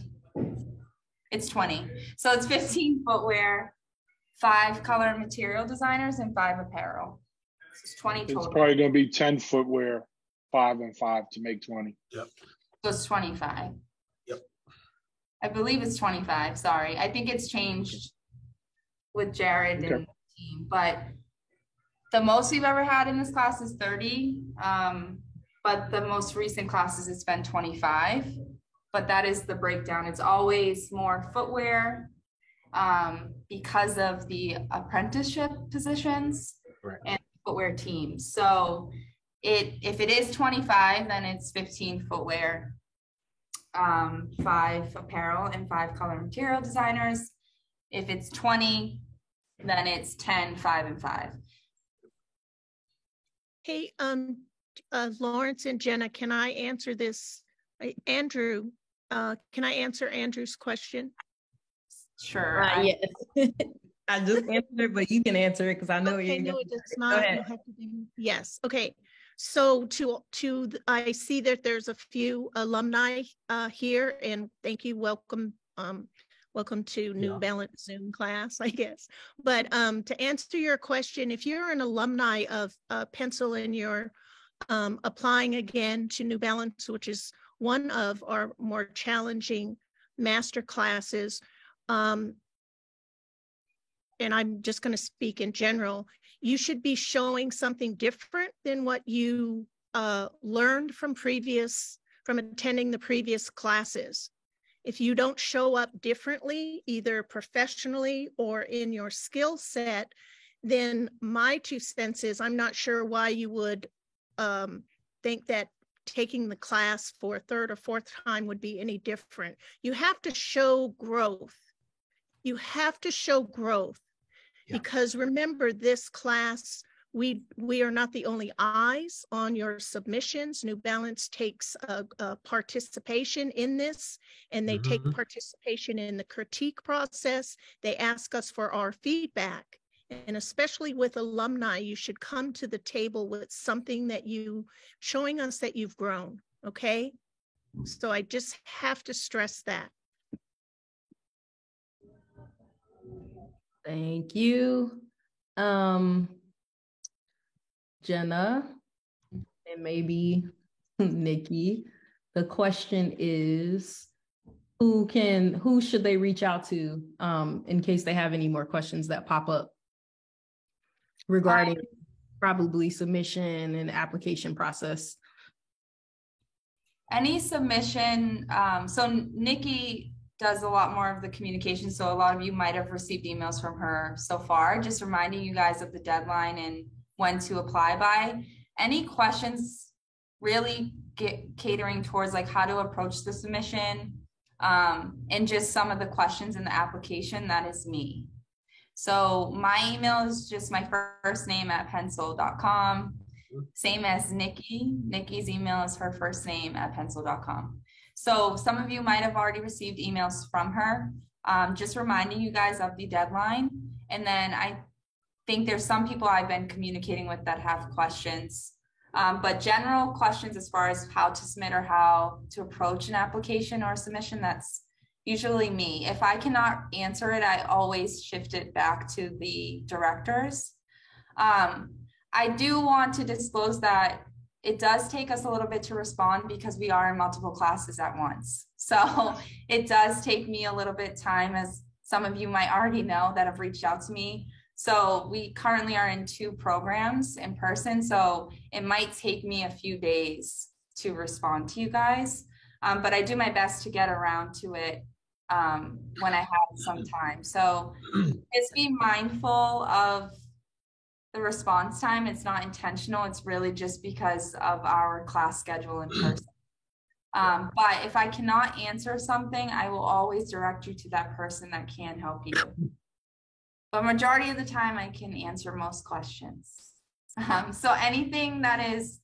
It's 20. So it's 15 footwear, 5 color and material designers, and 5 apparel. It's 20 total. It's probably going to be 10 footwear, 5 and 5 to make 20. Yep. So it's 25. Yep. I believe it's 25. Sorry. I think it's changed with Jared and the team, but the most we've ever had in this class is 30. But the most recent classes, it's been 25, but that is the breakdown. It's always more footwear because of the apprenticeship positions and footwear teams. So if it is 25, then it's 15 footwear, 5 apparel, and 5 color material designers. If it's 20, then it's 10, 5, and 5. Hey, Lawrence and Jenna, can I answer this? Andrew, can I answer Andrew's question? Sure. Yes. I just answered it, but you can answer it because I know you're no, it does not. You have to do, yes. Okay. So I see that there's a few alumni here, and thank you. Welcome. Welcome to New Balance Zoom class, I guess. But to answer your question, if you're an alumni of Pencil and you're applying again to New Balance, which is one of our more challenging master classes, and I'm just going to speak in general, you should be showing something different than what you learned from attending the previous classes. If you don't show up differently, either professionally or in your skill set, then my 2 cents is I'm not sure why you would think that taking the class for a 3rd or 4th time would be any different. You have to show growth. You have to show growth. Because remember, this class, we are not the only eyes on your submissions. New Balance takes a participation in this, and they take participation in the critique process. They ask us for our feedback. And especially with alumni, you should come to the table with something that showing us that you've grown, okay? So I just have to stress that. Thank you. Jenna, and maybe Nikki, the question is, who should they reach out to in case they have any more questions that pop up regarding probably submission and application process? Any submission, so Nikki does a lot more of the communication, so a lot of you might have received emails from her so far, just reminding you guys of the deadline and when to apply by. Any questions, really catering towards like how to approach the submission, and just some of the questions in the application, that is me. So my email is just my first name at pencil.com. Same as Nikki. Nikki's email is her first name at pencil.com. So some of you might have already received emails from her, just reminding you guys of the deadline. And then I think there's some people I've been communicating with that have questions. But general questions as far as how to submit or how to approach an application or submission, that's usually me. If I cannot answer it, I always shift it back to the directors. I do want to disclose that it does take us a little bit to respond because we are in multiple classes at once. So it does take me a little bit time, as some of you might already know that have reached out to me. So we currently are in 2 programs in person. So it might take me a few days to respond to you guys. But I do my best to get around to it when I have some time. So just be mindful of the response time. It's not intentional. It's really just because of our class schedule in person. But if I cannot answer something, I will always direct you to that person that can help you. But majority of the time, I can answer most questions. So anything that is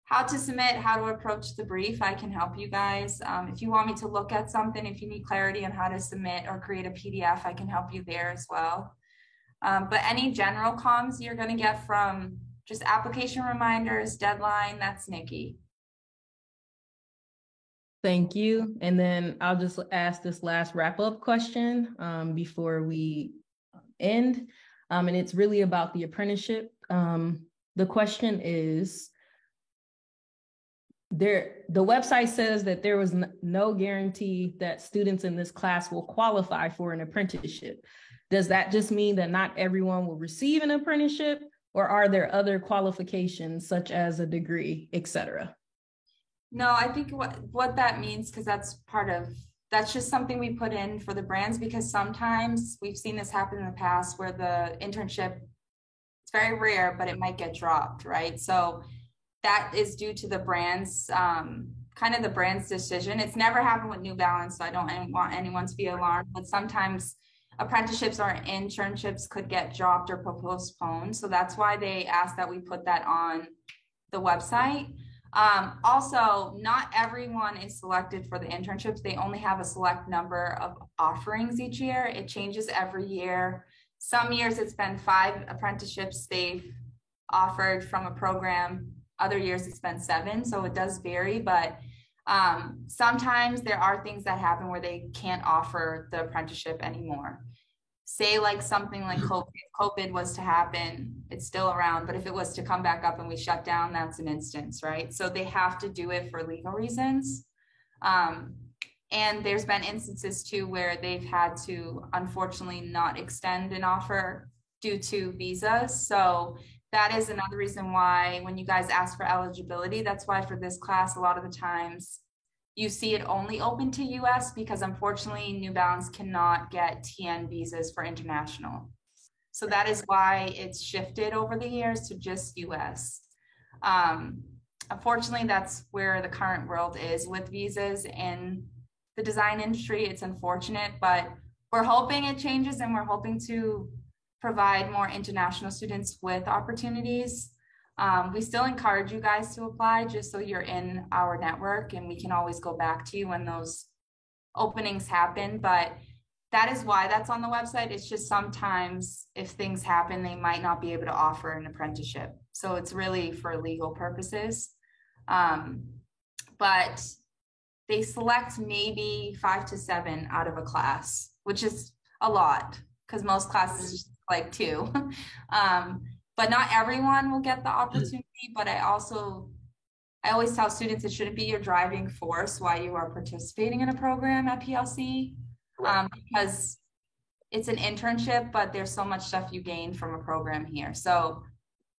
how to submit, how to approach the brief, I can help you guys. If you want me to look at something, if you need clarity on how to submit or create a PDF, I can help you there as well. But any general comms you're going to get from just application reminders, deadline, that's Nikki. Thank you. And then I'll just ask this last wrap-up question before we end. And it's really about the apprenticeship. The question is, the website says that there was no guarantee that students in this class will qualify for an apprenticeship. Does that just mean that not everyone will receive an apprenticeship, or are there other qualifications such as a degree, et cetera? No, I think what that means, because that's just something we put in for the brands, because sometimes we've seen this happen in the past where the internship, it's very rare, but it might get dropped, right? So that is due to the brand's, kind of the brand's decision. It's never happened with New Balance, so I don't want anyone to be alarmed, but sometimes apprenticeships or internships could get dropped or postponed. So that's why they asked that we put that on the website. Also, not everyone is selected for the internships. They only have a select number of offerings each year. It changes every year. Some years it's been 5 apprenticeships they've offered from a program. Other years it's been 7. So it does vary, but sometimes there are things that happen where they can't offer the apprenticeship anymore. Say like something like COVID was to happen, it's still around, but if it was to come back up and we shut down, that's an instance, right? So they have to do it for legal reasons. And there's been instances too where they've had to unfortunately not extend an offer due to visas. So that is another reason why when you guys ask for eligibility, that's why for this class, a lot of the times you see it only open to US, because unfortunately New Balance cannot get TN visas for international. So that is why it's shifted over the years to just US. Unfortunately, that's where the current world is with visas in the design industry. It's unfortunate, but we're hoping it changes, and we're hoping to provide more international students with opportunities. We still encourage you guys to apply just so you're in our network, and we can always go back to you when those openings happen. But that is why that's on the website. It's just sometimes if things happen, they might not be able to offer an apprenticeship. So it's really for legal purposes. But they select maybe 5 to 7 out of a class, which is a lot because most classes just like 2. But not everyone will get the opportunity. But I always tell students it shouldn't be your driving force while you are participating in a program at PLC, because it's an internship, but there's so much stuff you gain from a program here. So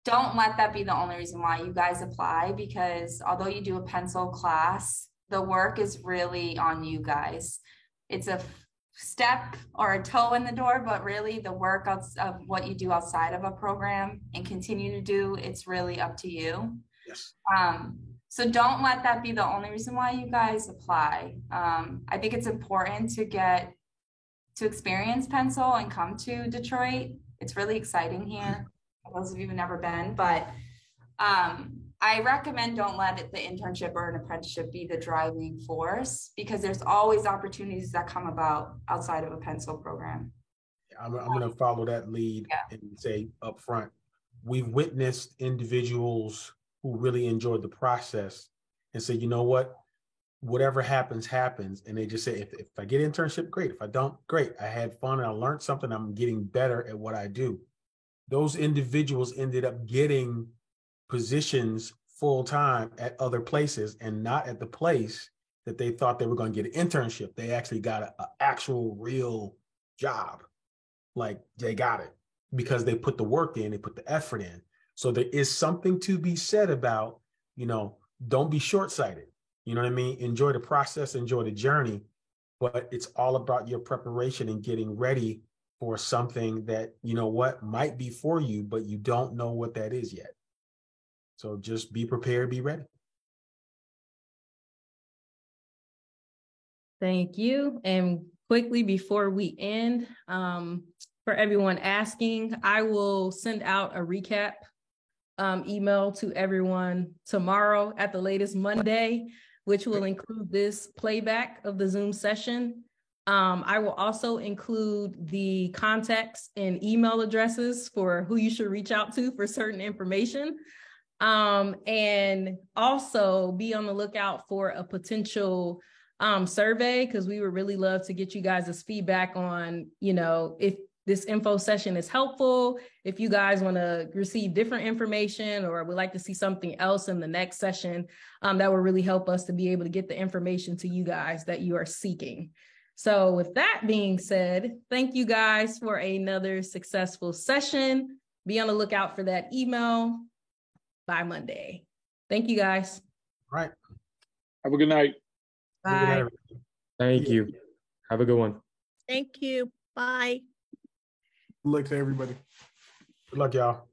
don't let that be the only reason why you guys apply, because although you do a pencil class, the work is really on you guys. It's a step or a toe in the door, but really the work of what you do outside of a program and continue to do, it's really up to you. Yes. So don't let that be the only reason why you guys apply. I think it's important to experience Pencil and come to Detroit. It's really exciting here, for those of you who've never been, but I recommend don't let the internship or an apprenticeship be the driving force, because there's always opportunities that come about outside of a Pencil program. I'm going to follow that lead and say up front, we've witnessed individuals who really enjoyed the process and say, you know what, whatever happens, happens. And they just say, if I get an internship, great. If I don't, great. I had fun and I learned something. I'm getting better at what I do. Those individuals ended up getting positions full-time at other places and not at the place that they thought they were going to get an internship. They actually got an actual real job. Like they got it because they put the work in, they put the effort in. So there is something to be said about, you know, don't be short-sighted. You know what I mean? Enjoy the process, enjoy the journey, but it's all about your preparation and getting ready for something that, you know what, might be for you, but you don't know what that is yet. So just be prepared, be ready. Thank you. And quickly before we end, for everyone asking, I will send out a recap email to everyone tomorrow at the latest Monday, which will include this playback of the Zoom session. I will also include the contacts and email addresses for who you should reach out to for certain information. And also be on the lookout for a potential survey, because we would really love to get you guys' feedback on, you know, if this info session is helpful, if you guys want to receive different information or would like to see something else in the next session, that will really help us to be able to get the information to you guys that you are seeking. So with that being said, thank you guys for another successful session. Be on the lookout for that email by Monday. Thank you guys. All right. Have a good night. Bye. Thank you. Have a good one. Thank you. Bye. Good luck to everybody. Good luck, y'all.